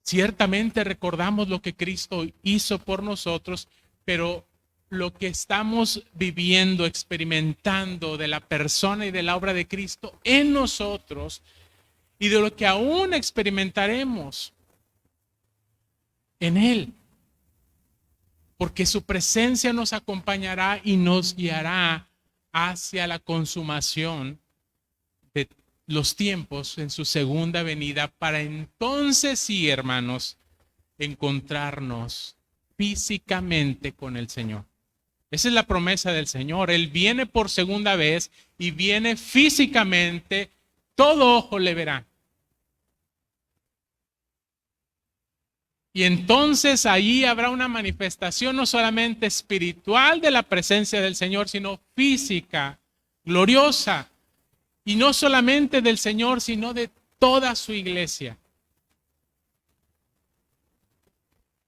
Ciertamente recordamos lo que Cristo hizo por nosotros, pero lo que estamos viviendo, experimentando de la persona y de la obra de Cristo en nosotros y de lo que aún experimentaremos en Él, porque su presencia nos acompañará y nos guiará hacia la consumación de los tiempos en su segunda venida, para entonces sí, hermanos, encontrarnos físicamente con el Señor. Esa es la promesa del Señor. Él viene por segunda vez y viene físicamente, todo ojo le verá. Y entonces ahí habrá una manifestación no solamente espiritual de la presencia del Señor, sino física, gloriosa. Y no solamente del Señor, sino de toda su iglesia.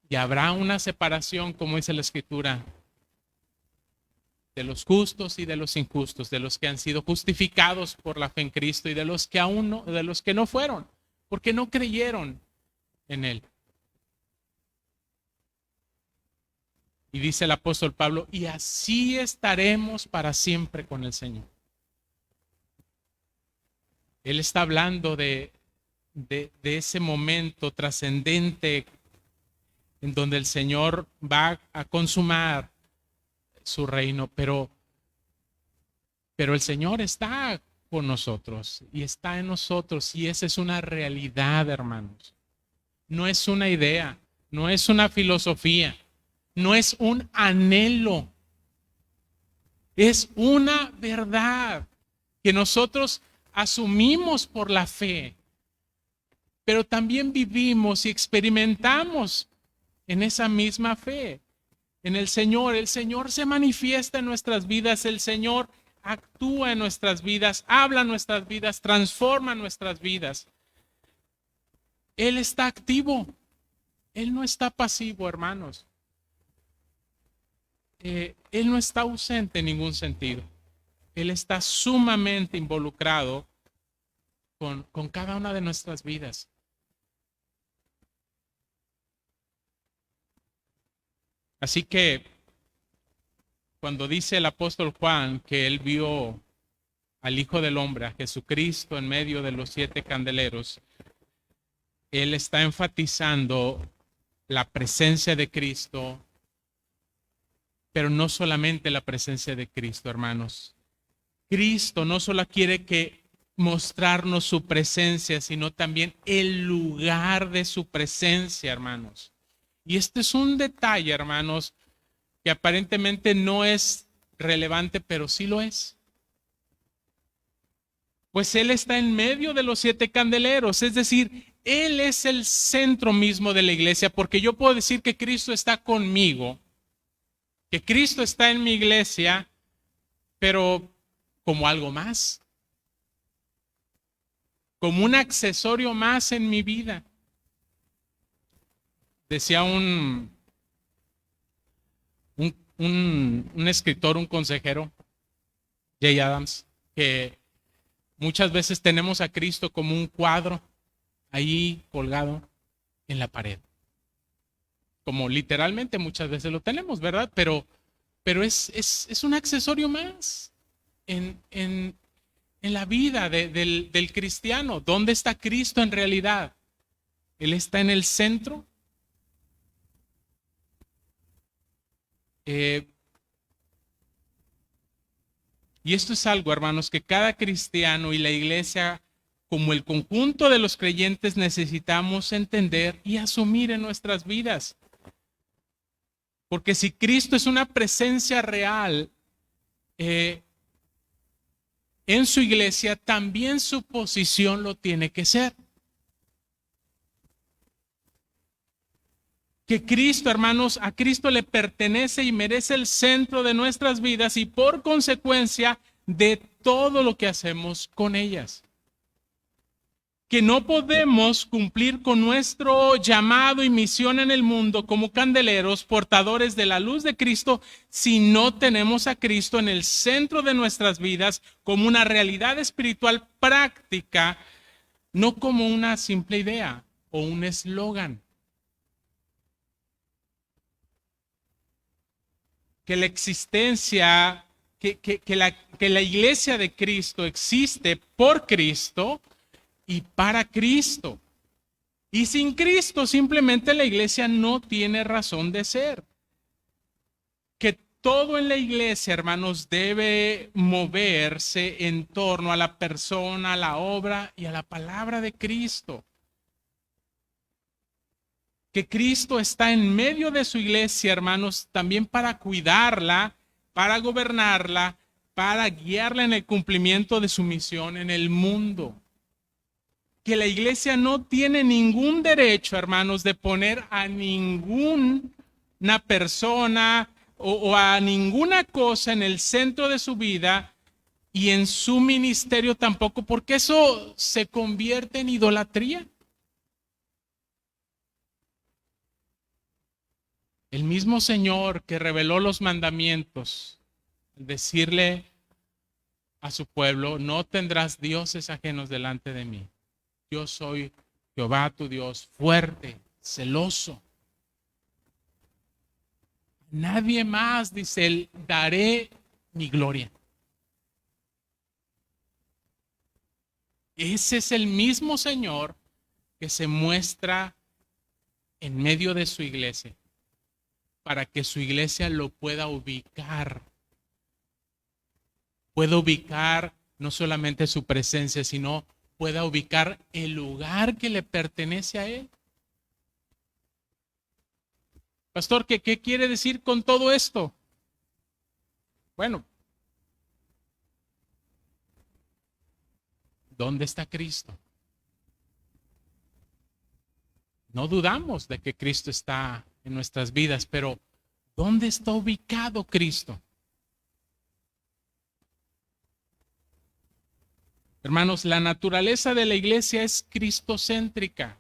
Y habrá una separación, como dice la Escritura, de los justos y de los injustos, de los que han sido justificados por la fe en Cristo y de los que aún no, de los que no fueron, porque no creyeron en Él. Y dice el apóstol Pablo, y así estaremos para siempre con el Señor. Él está hablando de ese momento trascendente en donde el Señor va a consumar su reino, pero el Señor está con nosotros y está en nosotros, y esa es una realidad, hermanos. No es una idea, no es una filosofía, no es un anhelo, es una verdad que nosotros asumimos por la fe, pero también vivimos y experimentamos en esa misma fe, en el Señor. El Señor se manifiesta en nuestras vidas, el Señor actúa en nuestras vidas, habla en nuestras vidas, transforma nuestras vidas. Él está activo, Él no está pasivo, hermanos. Él no está ausente en ningún sentido. Él está sumamente involucrado con cada una de nuestras vidas. Así que cuando dice el apóstol Juan que él vio al Hijo del Hombre, a Jesucristo en medio de los 7 candeleros, él está enfatizando la presencia de Cristo, pero no solamente la presencia de Cristo, hermanos. Cristo no solo quiere que mostrarnos su presencia, sino también el lugar de su presencia, hermanos. Y este es un detalle, hermanos, que aparentemente no es relevante, pero sí lo es. Pues Él está en medio de los 7 candeleros, es decir, Él es el centro mismo de la iglesia, porque yo puedo decir que Cristo está conmigo, que Cristo está en mi iglesia, pero como algo más, como un accesorio más en mi vida. Decía un escritor, un consejero, Jay Adams, que muchas veces tenemos a Cristo como un cuadro ahí colgado en la pared. Como literalmente muchas veces lo tenemos, ¿verdad? Pero es un accesorio más en la vida del cristiano. ¿Dónde está Cristo en realidad? ¿Él está en el centro? Y esto es algo, hermanos, que cada cristiano y la iglesia, como el conjunto de los creyentes, necesitamos entender y asumir en nuestras vidas. Porque si Cristo es una presencia real en su iglesia, también su posición lo tiene que ser. Que Cristo, hermanos, a Cristo le pertenece y merece el centro de nuestras vidas y por consecuencia de todo lo que hacemos con ellas. Que no podemos cumplir con nuestro llamado y misión en el mundo como candeleros, portadores de la luz de Cristo, si no tenemos a Cristo en el centro de nuestras vidas como una realidad espiritual práctica, no como una simple idea o un eslogan. Que la existencia, que la iglesia de Cristo existe por Cristo y para Cristo. Y sin Cristo simplemente la iglesia no tiene razón de ser. Que todo en la iglesia, hermanos, debe moverse en torno a la persona, a la obra y a la palabra de Cristo. Que Cristo está en medio de su iglesia, hermanos, también para cuidarla, para gobernarla, para guiarla en el cumplimiento de su misión en el mundo. Que la iglesia no tiene ningún derecho, hermanos, de poner a ninguna persona o a ninguna cosa en el centro de su vida y en su ministerio tampoco, porque eso se convierte en idolatría. El mismo Señor que reveló los mandamientos, al decirle a su pueblo, no tendrás dioses ajenos delante de mí. Yo soy Jehová tu Dios, fuerte, celoso. nadie más, dice él, daré mi gloria. Ese es el mismo Señor que se muestra en medio de su iglesia, para que su iglesia lo pueda ubicar. Pueda ubicar no solamente su presencia, sino pueda ubicar el lugar que le pertenece a él. Pastor, ¿qué quiere decir con todo esto? Bueno, ¿dónde está Cristo? No dudamos de que Cristo está en nuestras vidas, pero ¿dónde está ubicado Cristo? Hermanos, la naturaleza de la iglesia es cristocéntrica.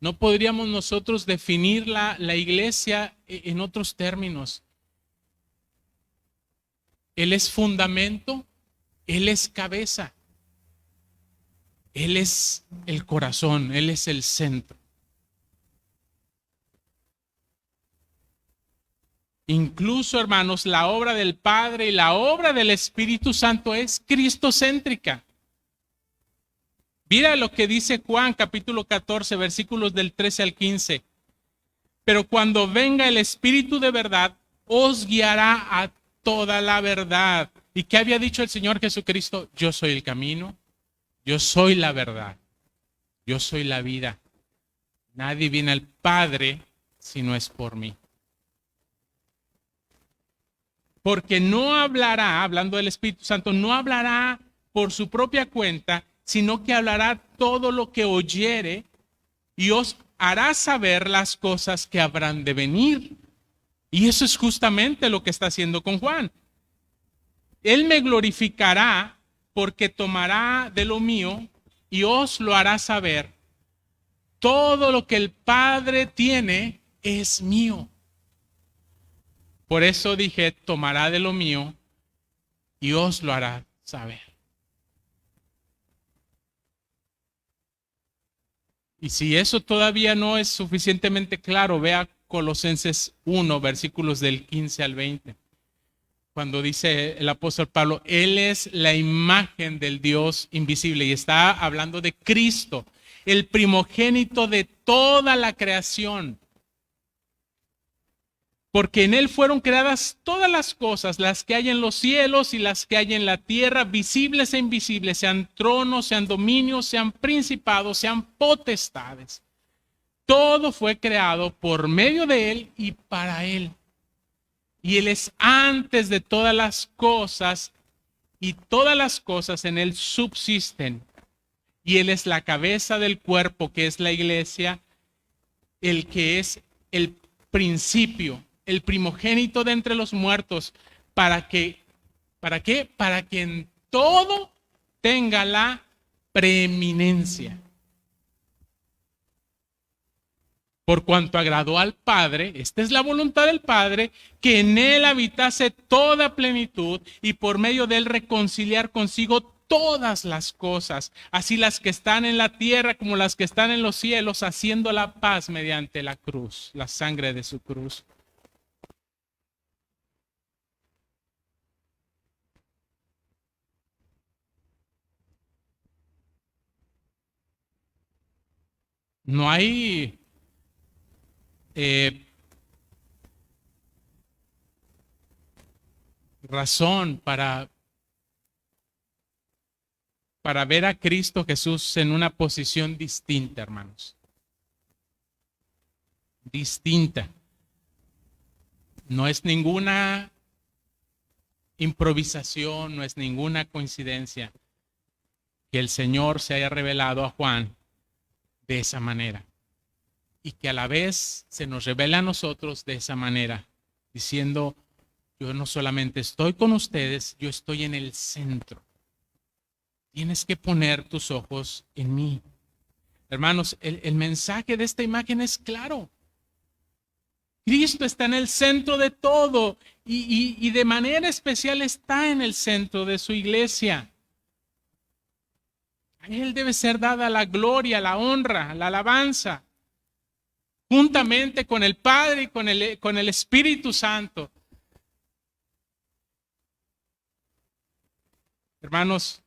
No podríamos nosotros definir la iglesia en otros términos. Él es fundamento, Él es cabeza, Él es el corazón, Él es el centro. Incluso, hermanos, la obra del Padre y la obra del Espíritu Santo es cristocéntrica. Mira lo que dice Juan capítulo 14, versículos del 13 al 15. Pero cuando venga el Espíritu de verdad, os guiará a toda la verdad. ¿Y qué había dicho el Señor Jesucristo? Yo soy el camino, yo soy la verdad, yo soy la vida. Nadie viene al Padre si no es por mí. Porque no hablará, hablando del Espíritu Santo, no hablará por su propia cuenta, sino que hablará todo lo que oyere y os hará saber las cosas que habrán de venir. Y eso es justamente lo que está haciendo con Juan. Él me glorificará porque tomará de lo mío y os lo hará saber. Todo lo que el Padre tiene es mío. Por eso dije, tomará de lo mío y os lo hará saber. Y si eso todavía no es suficientemente claro, vea Colosenses 1, versículos del 15 al 20. Cuando dice el apóstol Pablo, Él es la imagen del Dios invisible. Y está hablando de Cristo, el primogénito de toda la creación. Porque en Él fueron creadas todas las cosas, las que hay en los cielos y las que hay en la tierra, visibles e invisibles, sean tronos, sean dominios, sean principados, sean potestades. Todo fue creado por medio de Él y para Él. Y Él es antes de todas las cosas, y todas las cosas en Él subsisten. Y Él es la cabeza del cuerpo, que es la iglesia, el que es el principio, el primogénito de entre los muertos, ¿para qué? Para que en todo tenga la preeminencia. Por cuanto agradó al Padre, esta es la voluntad del Padre, que en Él habitase toda plenitud y por medio de Él reconciliar consigo todas las cosas, así las que están en la tierra como las que están en los cielos, haciendo la paz mediante la cruz, la sangre de su cruz. No hay razón para ver a Cristo Jesús en una posición distinta, hermanos. Distinta. No es ninguna improvisación, no es ninguna coincidencia que el Señor se haya revelado a Juan de esa manera y que a la vez se nos revela a nosotros de esa manera, diciendo, yo no solamente estoy con ustedes, yo estoy en el centro. Tienes que poner tus ojos en mí. Hermanos, el mensaje de esta imagen es claro. Cristo está en el centro de todo y de manera especial está en el centro de su iglesia. A Él debe ser dada la gloria, la honra, la alabanza. juntamente con el Padre y con el Espíritu Santo. Hermanos,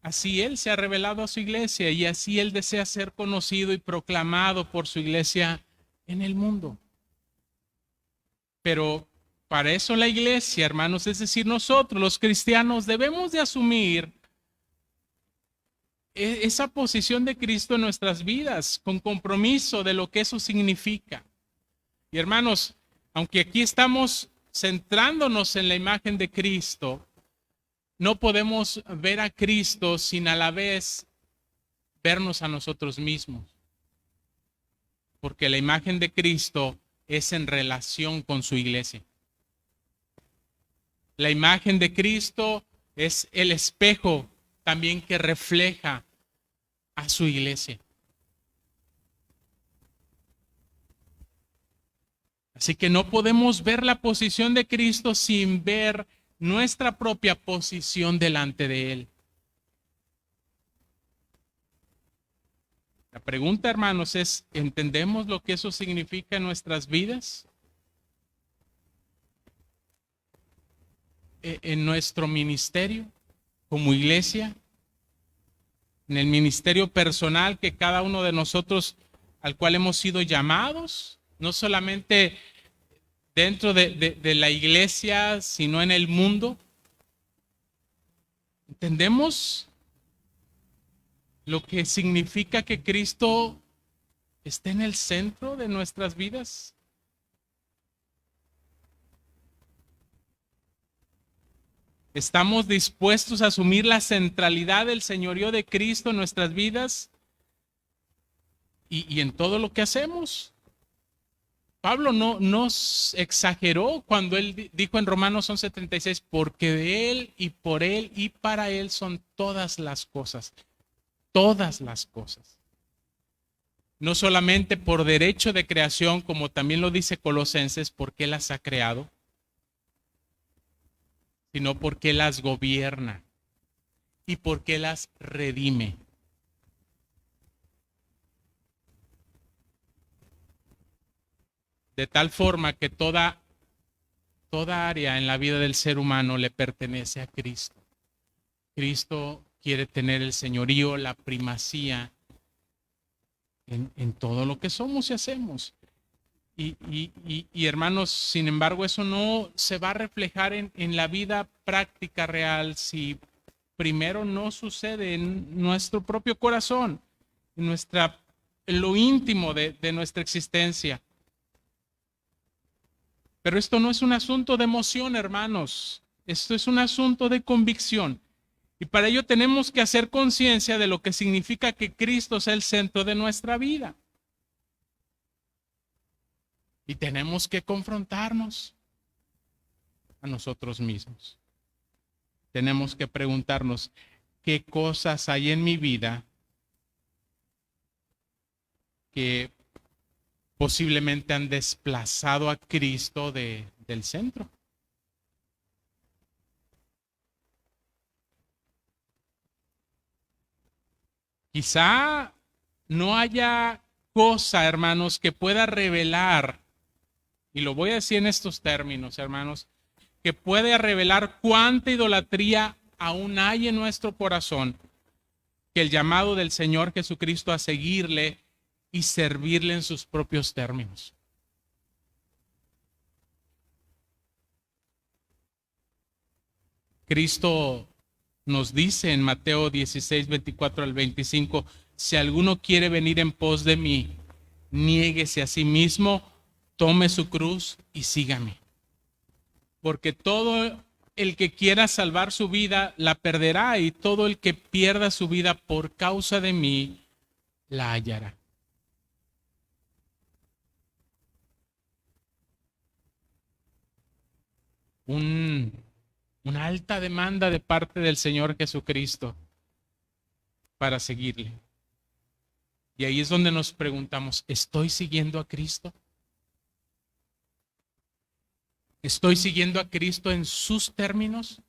así Él se ha revelado a su iglesia y así Él desea ser conocido y proclamado por su iglesia en el mundo. Pero para eso la iglesia, hermanos, es decir, nosotros los cristianos debemos de asumir esa posición de Cristo en nuestras vidas, con compromiso de lo que eso significa. Y hermanos, aunque aquí estamos centrándonos en la imagen de Cristo, no podemos ver a Cristo sin a la vez vernos a nosotros mismos. Porque la imagen de Cristo es en relación con su iglesia. La imagen de Cristo es el espejo también que refleja a su iglesia. Así que no podemos ver la posición de Cristo sin ver nuestra propia posición delante de Él. La pregunta, hermanos, es: ¿entendemos lo que eso significa en nuestras vidas? En nuestro ministerio como iglesia, en el ministerio personal que cada uno de nosotros al cual hemos sido llamados, no solamente dentro de la iglesia, sino en el mundo. ¿Entendemos lo que significa que Cristo esté en el centro de nuestras vidas? ¿Estamos dispuestos a asumir la centralidad del señorío de Cristo en nuestras vidas y en todo lo que hacemos? Pablo no nos exageró cuando él dijo en Romanos 11:36, porque de Él y por Él y para Él son todas las cosas. Todas las cosas. No solamente por derecho de creación, como también lo dice Colosenses, porque Él las ha creado, sino porque Él las gobierna y porque Él las redime. De tal forma que toda área en la vida del ser humano le pertenece a Cristo. Cristo quiere tener el señorío, la primacía en todo lo que somos y hacemos. Y hermanos, sin embargo, eso no se va a reflejar en la vida práctica real si primero no sucede en nuestro propio corazón, en lo íntimo de nuestra existencia. Pero esto no es un asunto de emoción, hermanos. Esto es un asunto de convicción. Y para ello tenemos que hacer conciencia de lo que significa que Cristo sea el centro de nuestra vida. Y tenemos que confrontarnos a nosotros mismos. Tenemos que preguntarnos, ¿qué cosas hay en mi vida que posiblemente han desplazado a Cristo del centro? Quizá no haya cosa, hermanos, que pueda revelar, y lo voy a decir en estos términos, hermanos, que pueda revelar cuánta idolatría aún hay en nuestro corazón, que el llamado del Señor Jesucristo a seguirle y servirle en sus propios términos. Cristo nos dice en Mateo 16, 24 al 25, si alguno quiere venir en pos de mí, niéguese a sí mismo, tome su cruz y sígame. Porque todo el que quiera salvar su vida la perderá, y todo el que pierda su vida por causa de mí la hallará. Una alta demanda de parte del Señor Jesucristo para seguirle. Y ahí es donde nos preguntamos, ¿estoy siguiendo a Cristo? ¿Estoy siguiendo a Cristo en sus términos?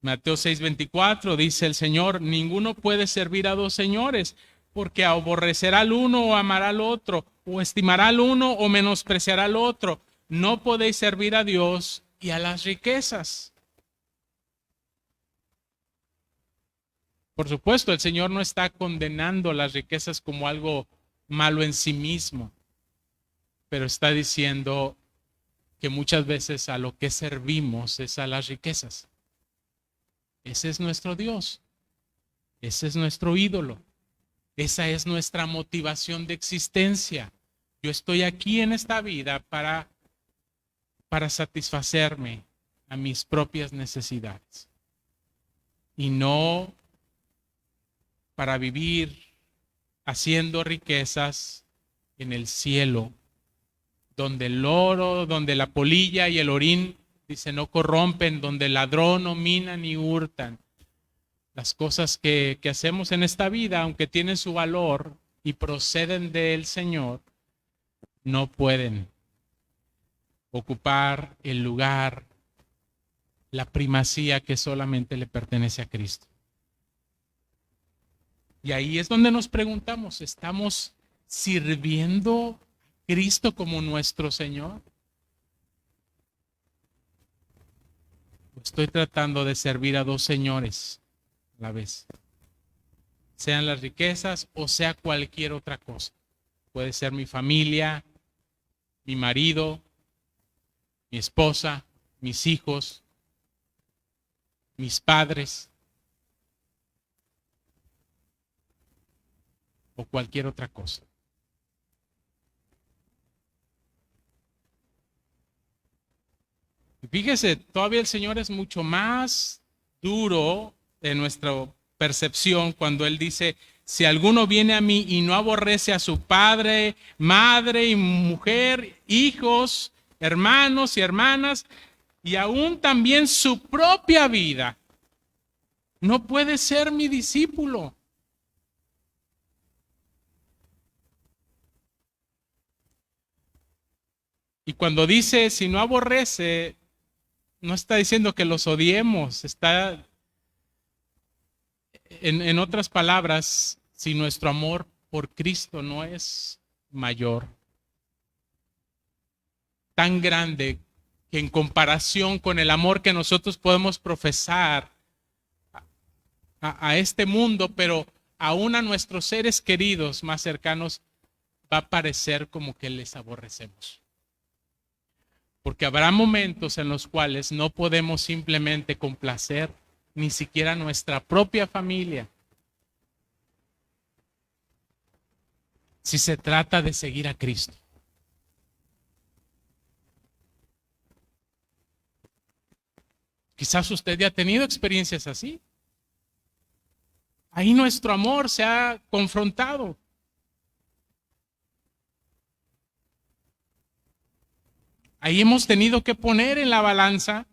Mateo 6:24 dice el Señor: ninguno puede servir a dos señores, porque aborrecerá al uno o amará al otro, o estimará al uno o menospreciará al otro. No podéis servir a Dios y a las riquezas. Por supuesto, el Señor no está condenando las riquezas como algo malo en sí mismo, pero está diciendo que muchas veces a lo que servimos es a las riquezas. Ese es nuestro Dios, ese es nuestro ídolo, esa es nuestra motivación de existencia. Yo estoy aquí en esta vida para satisfacerme a mis propias necesidades y no para vivir haciendo riquezas en el cielo, donde el oro, donde la polilla y el orín, dice, no corrompen, donde el ladrón no mina ni hurtan. Las cosas que hacemos en esta vida, aunque tienen su valor y proceden del Señor, no pueden ocupar el lugar, la primacía que solamente le pertenece a Cristo. Y ahí es donde nos preguntamos, ¿estamos sirviendo a Cristo como nuestro Señor? ¿O estoy tratando de servir a dos señores a la vez? Sean las riquezas o sea cualquier otra cosa. Puede ser mi familia, mi marido, mi esposa, mis hijos, mis padres o cualquier otra cosa. Y fíjese, todavía el Señor es mucho más duro en nuestra percepción cuando Él dice: si alguno viene a mí y no aborrece a su padre, madre y mujer, hijos, hermanos y hermanas, y aún también su propia vida, no puede ser mi discípulo. Y cuando dice si no aborrece, no está diciendo que los odiemos, está en otras palabras, si nuestro amor por Cristo no es mayor, tan grande, que en comparación con el amor que nosotros podemos profesar a este mundo, pero aún a nuestros seres queridos más cercanos, va a parecer como que les aborrecemos. Porque habrá momentos en los cuales no podemos simplemente complacer ni siquiera nuestra propia familia, si se trata de seguir a Cristo. Quizás usted ya ha tenido experiencias así. Ahí nuestro amor se ha confrontado. Ahí hemos tenido que poner en la balanza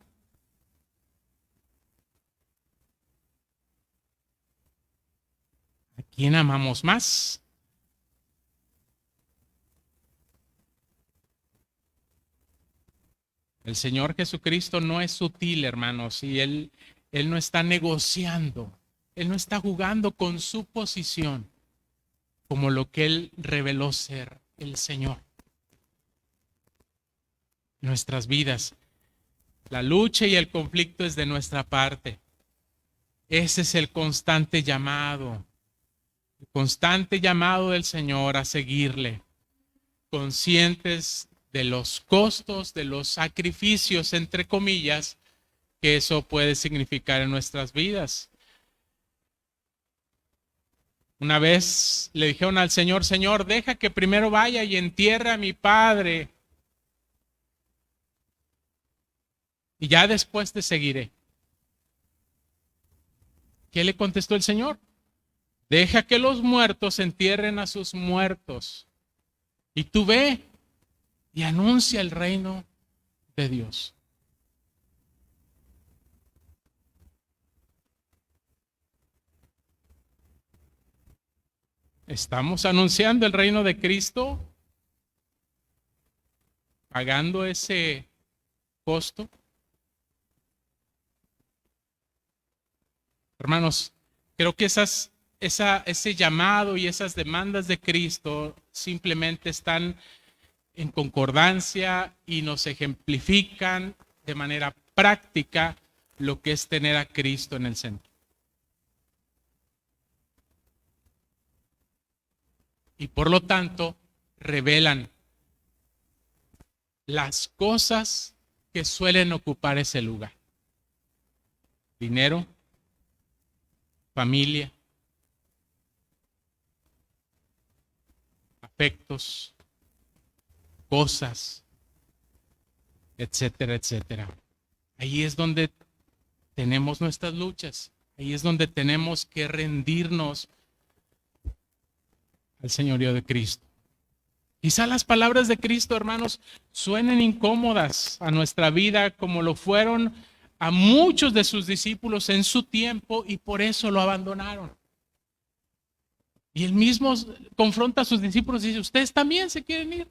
a quién amamos más. El Señor Jesucristo no es sutil, hermanos, y Él no está negociando, Él no está jugando con su posición como lo que Él reveló ser el Señor. Nuestras vidas, la lucha y el conflicto es de nuestra parte. Ese es el constante llamado del Señor a seguirle, conscientes de los costos, de los sacrificios, entre comillas, que eso puede significar en nuestras vidas. Una vez le dijeron al Señor: Señor, deja que primero vaya y entierre a mi padre, y ya después te seguiré. ¿Qué le contestó el Señor? Deja que los muertos entierren a sus muertos, y tú ve y anuncia el reino de Dios. ¿Estamos anunciando el reino de Cristo? ¿Pagando ese costo? Hermanos, creo que ese llamado y esas demandas de Cristo simplemente están en concordancia y nos ejemplifican de manera práctica lo que es tener a Cristo en el centro. Y por lo tanto, revelan las cosas que suelen ocupar ese lugar. Dinero, familia, afectos, cosas, etcétera, etcétera. Ahí es donde tenemos nuestras luchas. Ahí es donde tenemos que rendirnos al señorío de Cristo. Quizá las palabras de Cristo, hermanos, suenen incómodas a nuestra vida como lo fueron a muchos de sus discípulos en su tiempo y por eso lo abandonaron. Y él mismo confronta a sus discípulos y dice, ¿ustedes también se quieren ir?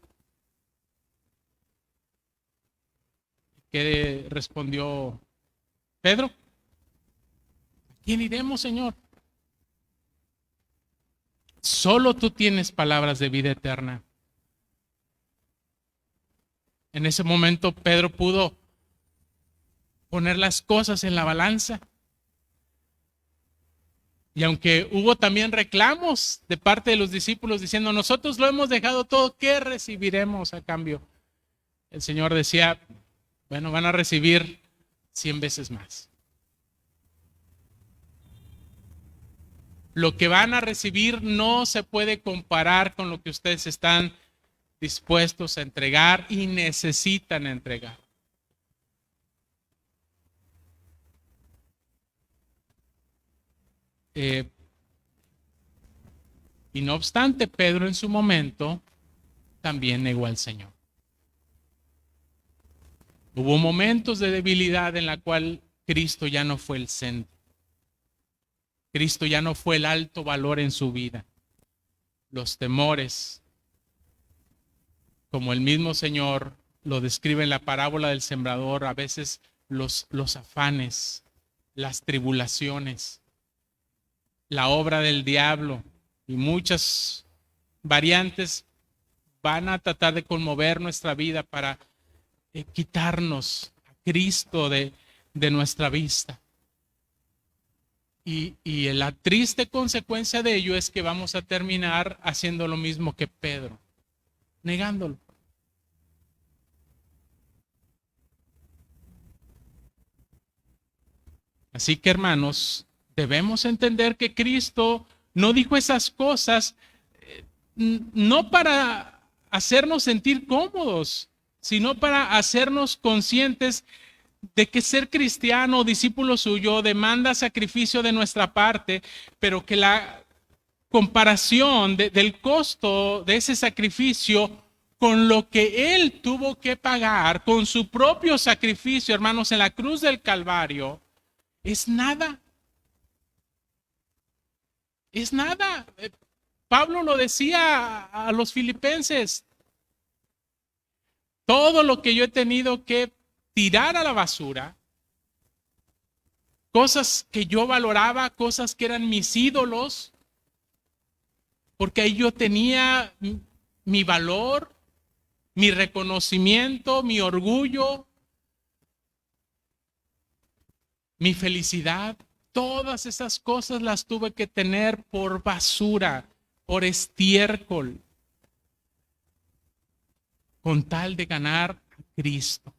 ¿Qué respondió Pedro? ¿A quién iremos, Señor? Solo tú tienes palabras de vida eterna. En ese momento Pedro pudo poner las cosas en la balanza. Y aunque hubo también reclamos de parte de los discípulos diciendo, nosotros lo hemos dejado todo, ¿qué recibiremos a cambio? El Señor decía, bueno, van a recibir 100 veces más. Lo que van a recibir no se puede comparar con lo que ustedes están dispuestos a entregar y necesitan entregar. Y no obstante, Pedro en su momento también negó al Señor. Hubo momentos de debilidad en la cual Cristo ya no fue el centro. Cristo ya no fue el alto valor en su vida. Los temores, como el mismo Señor lo describe en la parábola del sembrador, a veces los afanes, las tribulaciones, la obra del diablo y muchas variantes van a tratar de conmover nuestra vida para quitarnos a Cristo de nuestra vista. Y la triste consecuencia de ello es que vamos a terminar haciendo lo mismo que Pedro, negándolo. Así que, hermanos, debemos entender que Cristo no dijo esas cosas no para hacernos sentir cómodos, sino para hacernos conscientes de que ser cristiano o discípulo suyo demanda sacrificio de nuestra parte, pero que la comparación del costo de ese sacrificio con lo que él tuvo que pagar con su propio sacrificio, hermanos, en la cruz del Calvario, es nada. Es nada. Pablo lo decía a los filipenses. Todo lo que yo he tenido que tirar a la basura, cosas que yo valoraba, cosas que eran mis ídolos, porque ahí yo tenía mi valor, mi reconocimiento, mi orgullo, mi felicidad. Todas esas cosas las tuve que tener por basura, por estiércol, con tal de ganar a Cristo.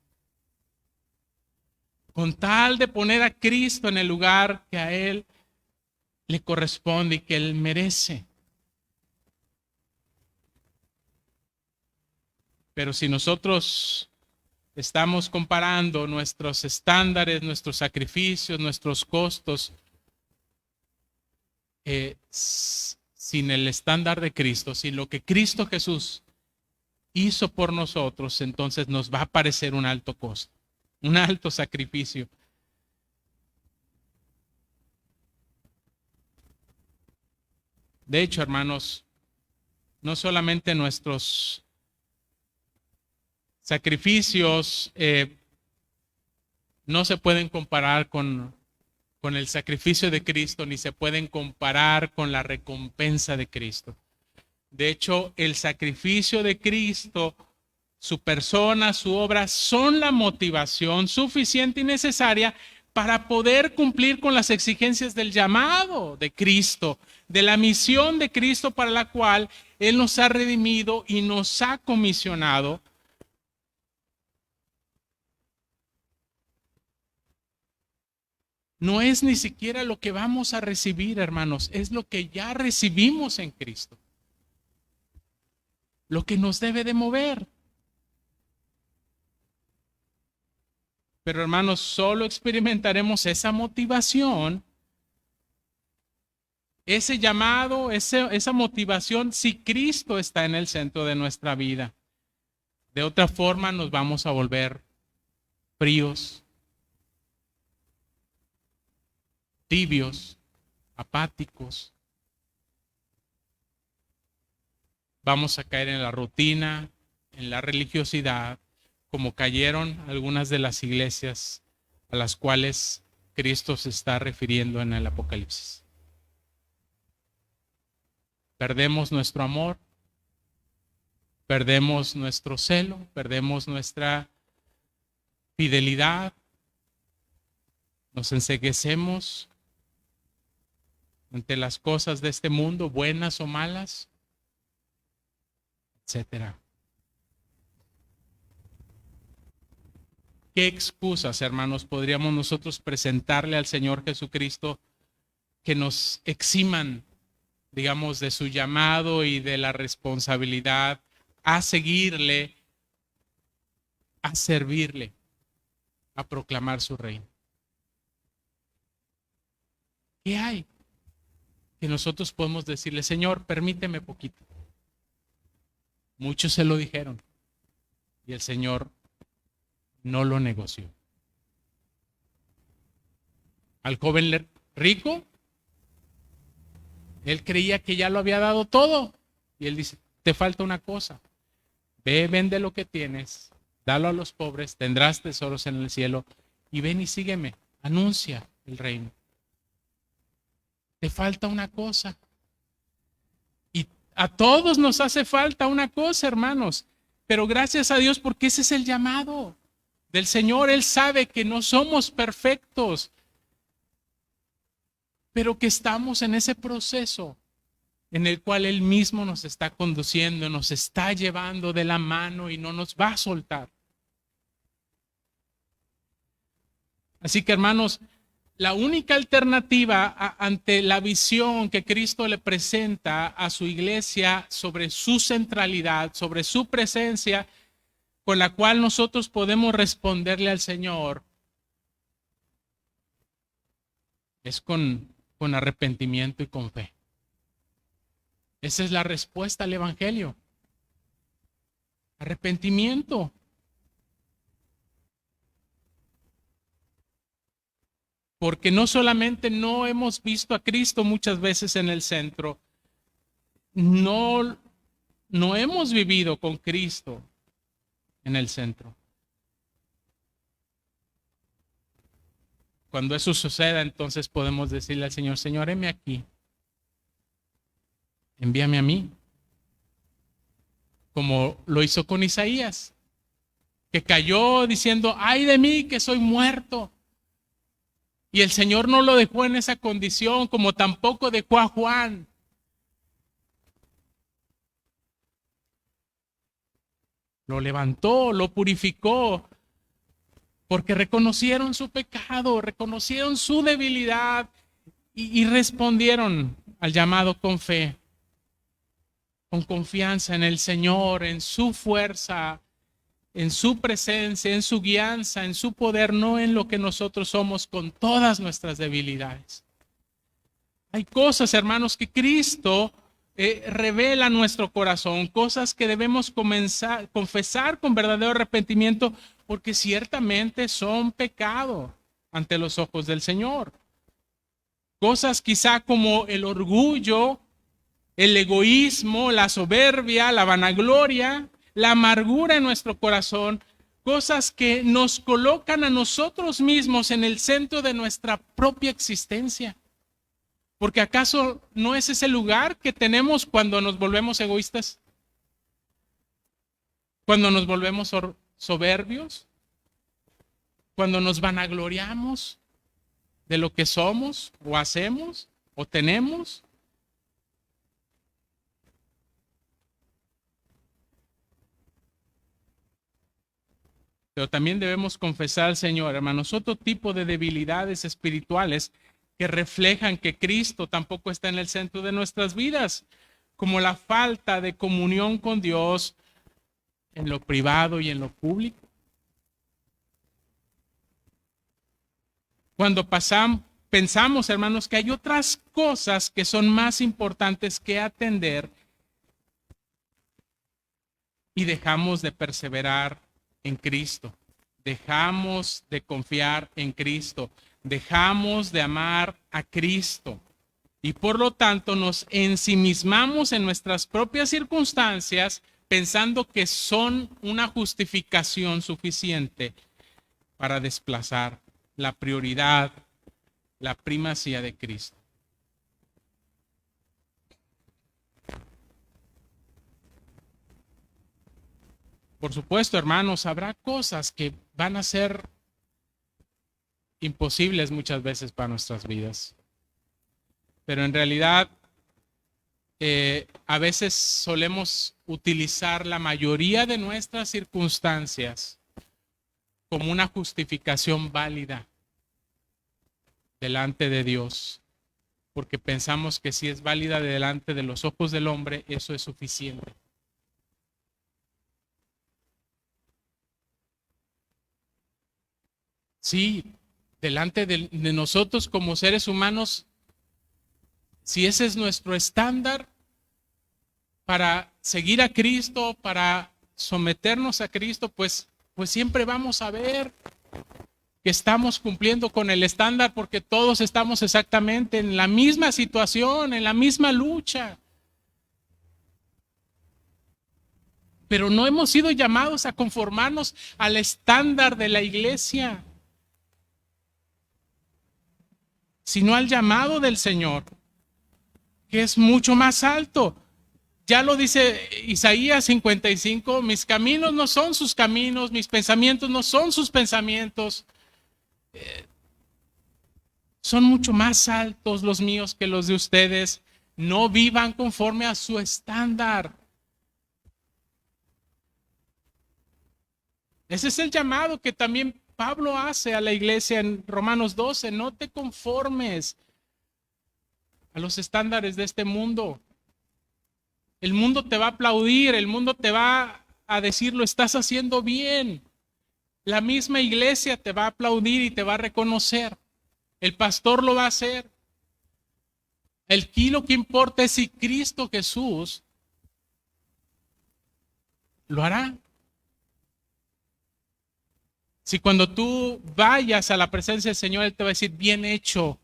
Con tal de poner a Cristo en el lugar que a Él le corresponde y que Él merece. Pero si nosotros estamos comparando nuestros estándares, nuestros sacrificios, nuestros costos, sin el estándar de Cristo, sin lo que Cristo Jesús hizo por nosotros, entonces nos va a parecer un alto costo, un alto sacrificio. De hecho, hermanos, no solamente nuestros sacrificios no se pueden comparar con con el sacrificio de Cristo ni se pueden comparar con la recompensa de Cristo. De hecho, el sacrificio de Cristo, su persona, su obra, son la motivación suficiente y necesaria para poder cumplir con las exigencias del llamado de Cristo, de la misión de Cristo para la cual Él nos ha redimido y nos ha comisionado. No es ni siquiera lo que vamos a recibir, hermanos, es lo que ya recibimos en Cristo. Lo que nos debe de mover. Pero hermanos, solo experimentaremos esa motivación, ese llamado, esa motivación si Cristo está en el centro de nuestra vida. De otra forma nos vamos a volver fríos, tibios, apáticos. Vamos a caer en la rutina, en la religiosidad, como cayeron algunas de las iglesias a las cuales Cristo se está refiriendo en el Apocalipsis. Perdemos nuestro amor, perdemos nuestro celo, perdemos nuestra fidelidad, nos enceguecemos ante las cosas de este mundo, buenas o malas, etcétera. ¿Qué excusas, hermanos, podríamos nosotros presentarle al Señor Jesucristo que nos eximan, digamos, de su llamado y de la responsabilidad a seguirle, a servirle, a proclamar su reino? ¿Qué hay que nosotros podemos decirle, Señor, permíteme poquito? Muchos se lo dijeron y el Señor no lo negoció. Al joven rico, él creía que ya lo había dado todo. Y él dice, te falta una cosa. Ve, vende lo que tienes, dalo a los pobres, tendrás tesoros en el cielo. Y ven y sígueme, anuncia el reino. Te falta una cosa. Y a todos nos hace falta una cosa, hermanos. Pero gracias a Dios, porque ese es el llamado del Señor. Él sabe que no somos perfectos, pero que estamos en ese proceso en el cual Él mismo nos está conduciendo, nos está llevando de la mano y no nos va a soltar. Así que, hermanos, la única alternativa ante la visión que Cristo le presenta a su iglesia sobre su centralidad, sobre su presencia, con la cual nosotros podemos responderle al Señor, es con arrepentimiento y con fe. Esa es la respuesta al Evangelio. Arrepentimiento. Porque no solamente no hemos visto a Cristo muchas veces en el centro, no hemos vivido con Cristo en el centro. Cuando eso suceda, entonces podemos decirle al Señor, Señor, heme aquí. Envíame a mí. Como lo hizo con Isaías, que cayó diciendo, ay de mí que soy muerto. Y el Señor no lo dejó en esa condición, como tampoco dejó a Juan. Lo levantó, lo purificó, porque reconocieron su pecado, reconocieron su debilidad y respondieron al llamado con fe, con confianza en el Señor, en su fuerza, en su presencia, en su guianza, en su poder, no en lo que nosotros somos con todas nuestras debilidades. Hay cosas, hermanos, que Cristo revela nuestro corazón, cosas que debemos confesar con verdadero arrepentimiento, porque ciertamente son pecado ante los ojos del Señor. Cosas quizá como el orgullo, el egoísmo, la soberbia, la vanagloria, la amargura en nuestro corazón, cosas que nos colocan a nosotros mismos en el centro de nuestra propia existencia. Porque ¿acaso no es ese lugar que tenemos cuando nos volvemos egoístas? Cuando nos volvemos soberbios, cuando nos vanagloriamos de lo que somos o hacemos o tenemos. Pero también debemos confesar al Señor, hermanos, otro tipo de debilidades espirituales que reflejan que Cristo tampoco está en el centro de nuestras vidas, como la falta de comunión con Dios en lo privado y en lo público. Cuando pensamos, hermanos, que hay otras cosas que son más importantes que atender y dejamos de perseverar en Cristo, dejamos de confiar en Cristo, dejamos de amar a Cristo y por lo tanto nos ensimismamos en nuestras propias circunstancias pensando que son una justificación suficiente para desplazar la prioridad, la primacía de Cristo. Por supuesto, hermanos, habrá cosas que van a ser imposibles muchas veces para nuestras vidas. Pero en realidad, a veces solemos utilizar la mayoría de nuestras circunstancias como una justificación válida delante de Dios, porque pensamos que si es válida delante de los ojos del hombre, eso es suficiente. Sí, delante de nosotros como seres humanos, si ese es nuestro estándar para seguir a Cristo, para someternos a Cristo, pues siempre vamos a ver que estamos cumpliendo con el estándar porque todos estamos exactamente en la misma situación, en la misma lucha. Pero no hemos sido llamados a conformarnos al estándar de la iglesia, sino al llamado del Señor, que es mucho más alto. Ya lo dice Isaías 55, mis caminos no son sus caminos, mis pensamientos no son sus pensamientos. Son mucho más altos los míos que los de ustedes. No vivan conforme a su estándar. Ese es el llamado que también Pablo hace a la iglesia en Romanos 12. No te conformes a los estándares de este mundo. El mundo te va a aplaudir, el mundo te va a decir lo estás haciendo bien. La misma iglesia te va a aplaudir y te va a reconocer. El pastor lo va a hacer. Aquí lo que importa es si Cristo Jesús lo hará. Si cuando tú vayas a la presencia del Señor, Él te va a decir, bien hecho.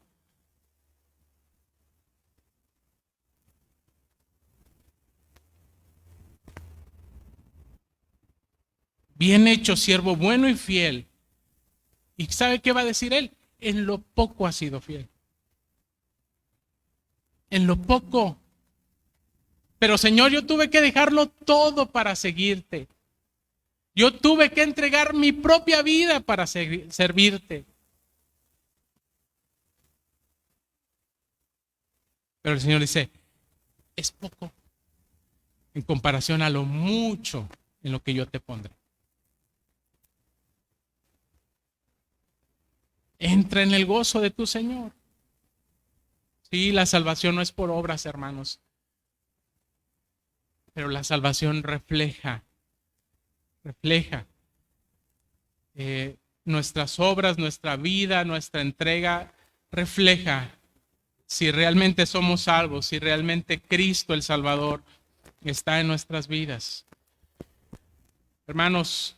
Bien hecho, siervo bueno y fiel. ¿Y sabe qué va a decir Él? En lo poco has sido fiel. En lo poco. Pero Señor, yo tuve que dejarlo todo para seguirte. Yo tuve que entregar mi propia vida para servirte. Pero el Señor dice, es poco en comparación a lo mucho en lo que yo te pondré. Entra en el gozo de tu Señor. Sí, la salvación no es por obras, hermanos. Pero la salvación refleja nuestras obras, nuestra vida, nuestra entrega, refleja si realmente somos salvos, si realmente Cristo el Salvador está en nuestras vidas. Hermanos,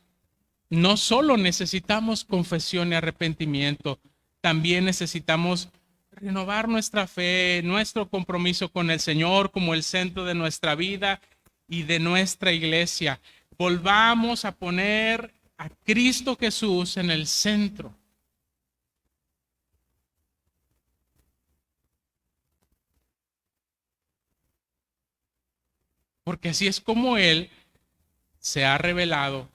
no solo necesitamos confesión y arrepentimiento, también necesitamos renovar nuestra fe, nuestro compromiso con el Señor como el centro de nuestra vida y de nuestra iglesia. Volvamos a poner a Cristo Jesús en el centro. Porque así es como Él se ha revelado,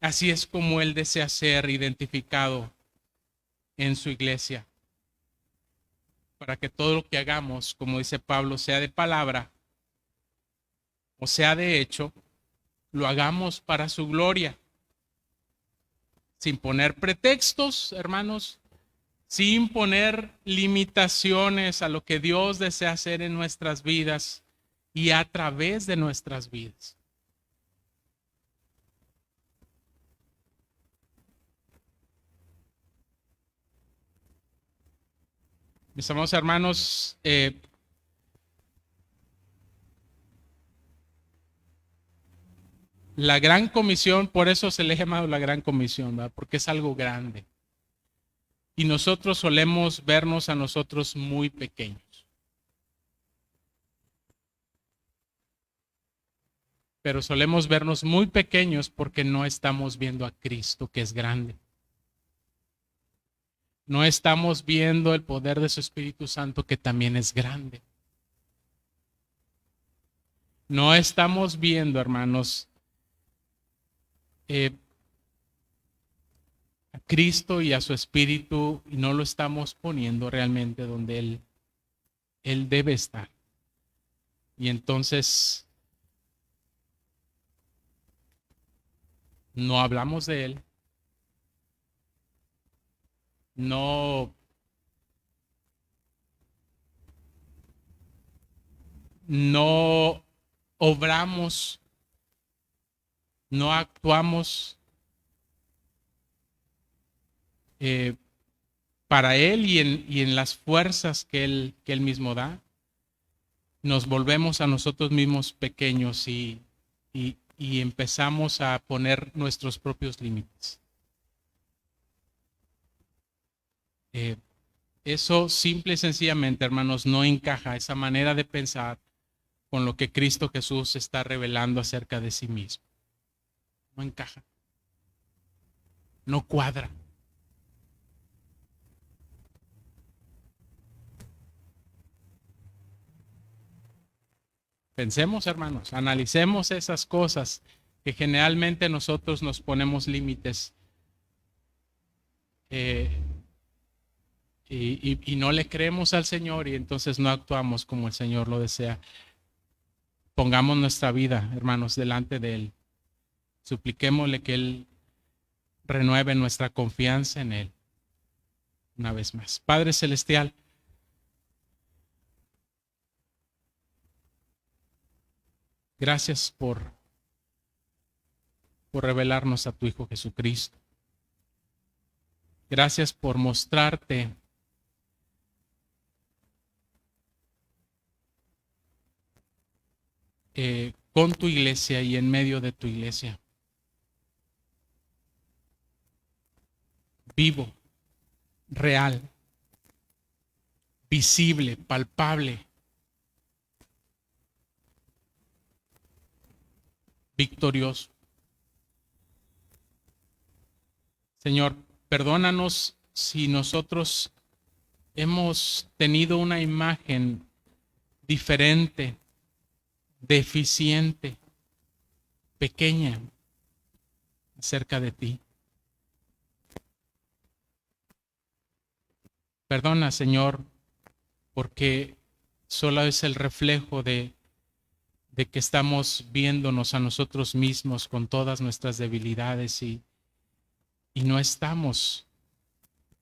así es como Él desea ser identificado en su iglesia. Para que todo lo que hagamos, como dice Pablo, sea de palabra o sea de hecho, lo hagamos para su gloria. Sin poner pretextos, hermanos, sin poner limitaciones a lo que Dios desea hacer en nuestras vidas y a través de nuestras vidas. Mis amados hermanos, la gran comisión, por eso se le ha llamado la gran comisión, ¿verdad? Porque es algo grande. Y nosotros solemos vernos a nosotros muy pequeños. Pero solemos vernos muy pequeños porque no estamos viendo a Cristo, que es grande. No estamos viendo el poder de su Espíritu Santo, que también es grande. No estamos viendo, hermanos, a Cristo y a su Espíritu, y no lo estamos poniendo realmente donde Él debe estar. Y entonces no hablamos de Él, no obramos, no actuamos para Él y en las fuerzas que Él mismo da. Nos volvemos a nosotros mismos pequeños y empezamos a poner nuestros propios límites. Eso simple y sencillamente, hermanos, no encaja esa manera de pensar con lo que Cristo Jesús está revelando acerca de sí mismo. No encaja. No cuadra. Pensemos, hermanos, analicemos esas cosas que generalmente nosotros nos ponemos límites y no le creemos al Señor y entonces no actuamos como el Señor lo desea. Pongamos nuestra vida, hermanos, delante de Él. Supliquémosle que Él renueve nuestra confianza en Él. Una vez más. Padre Celestial, gracias por revelarnos a tu Hijo Jesucristo. Gracias por mostrarte con tu iglesia y en medio de tu iglesia. Vivo, real, visible, palpable, victorioso. Señor, perdónanos si nosotros hemos tenido una imagen diferente, deficiente, pequeña acerca de ti. Perdona, Señor, porque solo es el reflejo de que estamos viéndonos a nosotros mismos con todas nuestras debilidades y no estamos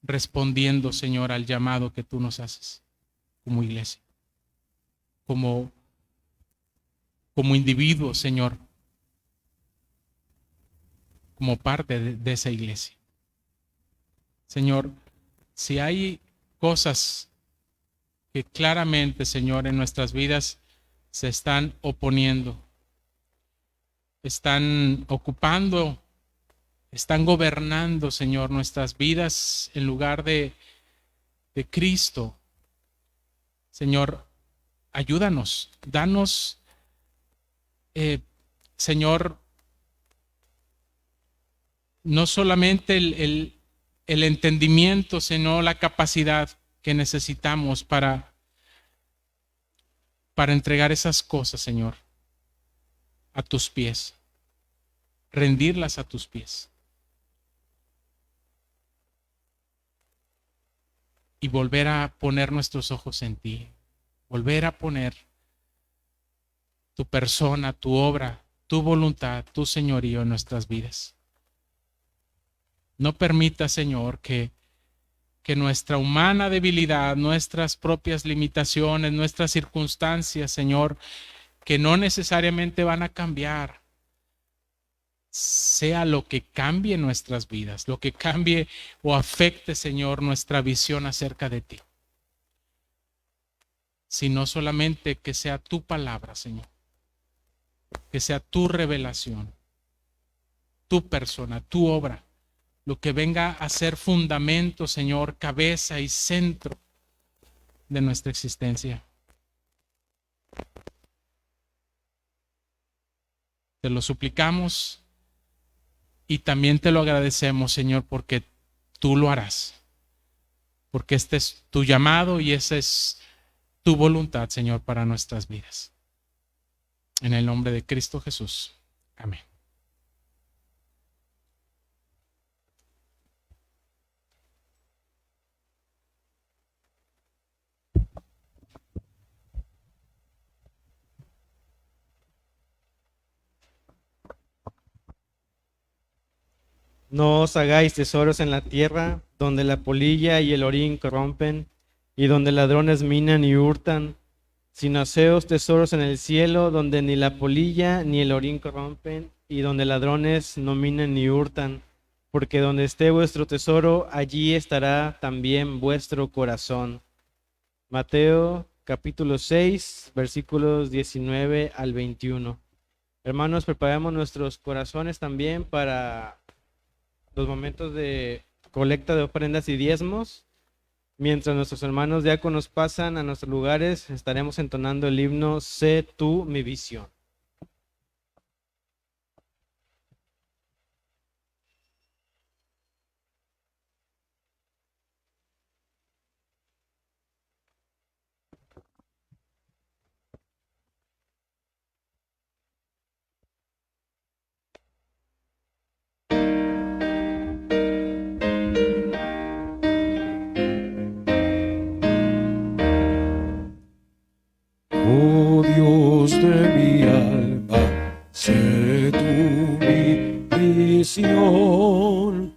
respondiendo, Señor, al llamado que tú nos haces como iglesia, como individuo, Señor, como parte de esa iglesia. Señor, si hay cosas que claramente, Señor, en nuestras vidas se están oponiendo, están ocupando, están gobernando, Señor, nuestras vidas en lugar de Cristo. Señor, ayúdanos, danos, Señor, no solamente el entendimiento, sino la capacidad que necesitamos para entregar esas cosas, Señor, a tus pies, rendirlas a tus pies y volver a poner nuestros ojos en ti, volver a poner tu persona, tu obra, tu voluntad, tu señorío en nuestras vidas. No permita, Señor, que nuestra humana debilidad, nuestras propias limitaciones, nuestras circunstancias, Señor, que no necesariamente van a cambiar, sea lo que cambie nuestras vidas, lo que cambie o afecte, Señor, nuestra visión acerca de ti. Sino solamente que sea tu palabra, Señor, que sea tu revelación, tu persona, tu obra, lo que venga a ser fundamento, Señor, cabeza y centro de nuestra existencia. Te lo suplicamos y también te lo agradecemos, Señor, porque tú lo harás. Porque este es tu llamado y esa es tu voluntad, Señor, para nuestras vidas. En el nombre de Cristo Jesús. Amén. No os hagáis tesoros en la tierra, donde la polilla y el orín corrompen, y donde ladrones minan y hurtan, sino haceos tesoros en el cielo, donde ni la polilla ni el orín corrompen, y donde ladrones no minan ni hurtan, porque donde esté vuestro tesoro, allí estará también vuestro corazón. Mateo capítulo 6, versículos 19 al 21. Hermanos, preparemos nuestros corazones también para los momentos de colecta de ofrendas y diezmos. Mientras nuestros hermanos diáconos pasan a nuestros lugares, estaremos entonando el himno Sé tú mi visión. Oh Dios de mi alma, sé tú mi visión,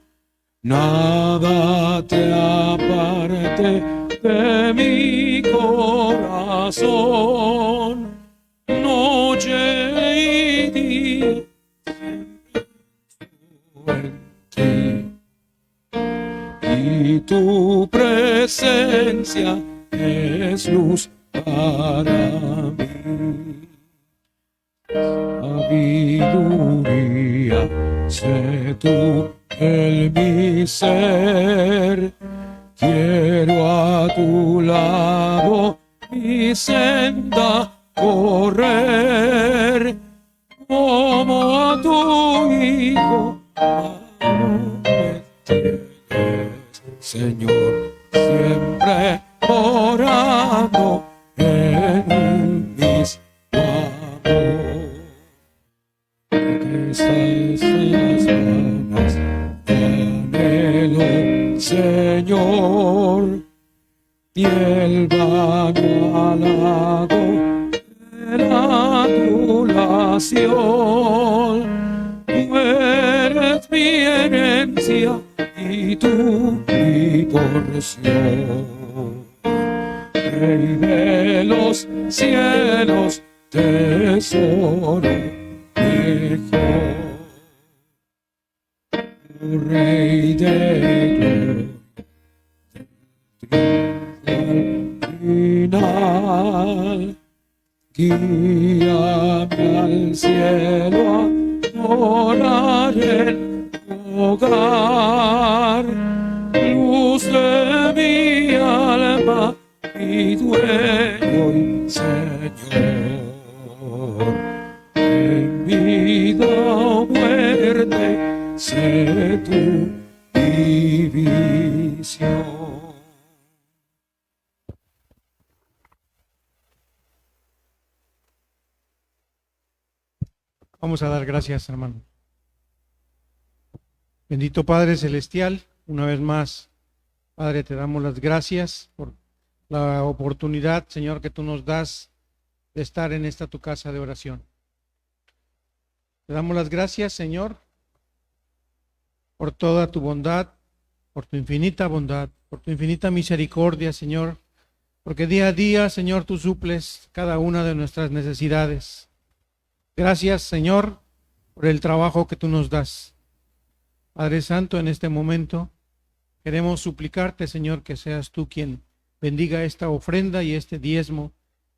nada te aparte de mi corazón, noche y día en ti, y tu presencia es luz para mí. Sabiduría, sé tú el mi ser, quiero a tu lado mi senda correr, como a tu hijo me tienes, Señor, siempre orando en mis amor. Que estás en las manos de anhelo, Señor, y el vano halago de la adulación. Tú eres mi herencia y tú mi porción. Rey de los cielos, tesoro mejor. Rey de gloria al final, guíame al cielo a morar en tu hogar. Luz de mi alma, mi dueño y Señor, en vida o muerte, sé tú Vamos a dar gracias, hermano. Bendito Padre Celestial, una vez más, Padre, te damos las gracias por la oportunidad, Señor, que tú nos das de estar en esta tu casa de oración. Te damos las gracias, Señor, por toda tu bondad, por tu infinita bondad, por tu infinita misericordia, Señor, porque día a día, Señor, tú suples cada una de nuestras necesidades. Gracias, Señor, por el trabajo que tú nos das. Padre Santo, en este momento queremos suplicarte, Señor, que seas tú quien bendiga esta ofrenda y este diezmo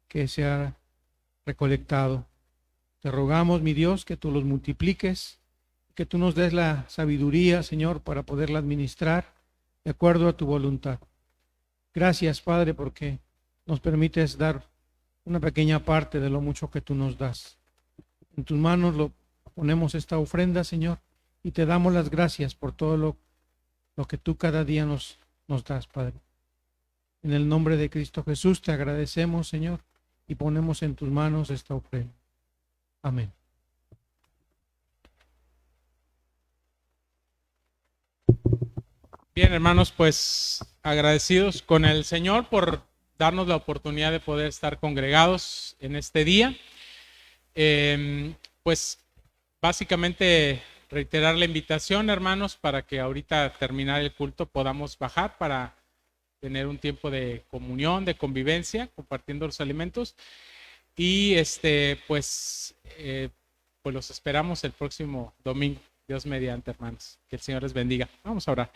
que se ha recolectado. Te rogamos, mi Dios, que tú los multipliques, que tú nos des la sabiduría, Señor, para poderla administrar de acuerdo a tu voluntad. Gracias, Padre, porque nos permites dar una pequeña parte de lo mucho que tú nos das. En tus manos lo ponemos esta ofrenda, Señor, y te damos las gracias por todo lo que tú cada día nos das, Padre. En el nombre de Cristo Jesús te agradecemos, Señor, y ponemos en tus manos esta ofrenda. Amén. Bien, hermanos, pues agradecidos con el Señor por darnos la oportunidad de poder estar congregados en este día. Pues básicamente reiterar la invitación, hermanos, para que ahorita terminar el culto podamos bajar para tener un tiempo de comunión, de convivencia, compartiendo los alimentos. Y pues los esperamos el próximo domingo, Dios mediante, hermanos. Que el Señor les bendiga. Vamos a orar.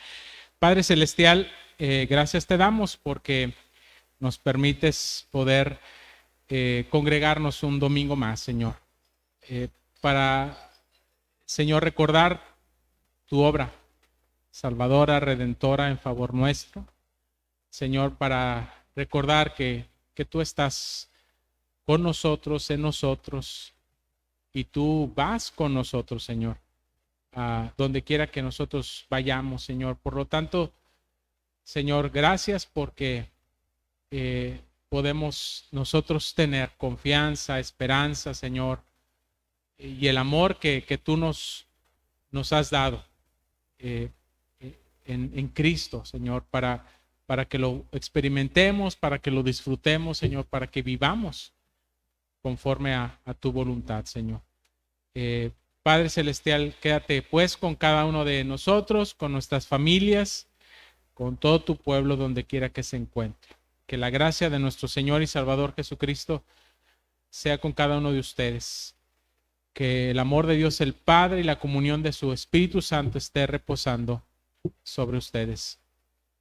Padre Celestial, gracias te damos porque nos permites poder congregarnos un domingo más, Señor, para, Señor, recordar tu obra salvadora, redentora en favor nuestro. Señor, para recordar que tú estás con nosotros, en nosotros, y tú vas con nosotros, Señor, a donde quiera que nosotros vayamos, Señor. Por lo tanto, Señor, gracias porque podemos nosotros tener confianza, esperanza, Señor, y el amor que tú nos has dado en Cristo, Señor, para que lo experimentemos, para que lo disfrutemos, Señor, para que vivamos conforme a tu voluntad, Señor. Padre Celestial, quédate pues con cada uno de nosotros, con nuestras familias, con todo tu pueblo donde quiera que se encuentre. Que la gracia de nuestro Señor y Salvador Jesucristo sea con cada uno de ustedes. Que el amor de Dios el Padre y la comunión de su Espíritu Santo esté reposando sobre ustedes,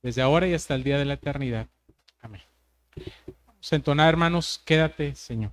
desde ahora y hasta el día de la eternidad. Amén. Vamos a entonar, hermanos, quédate, Señor.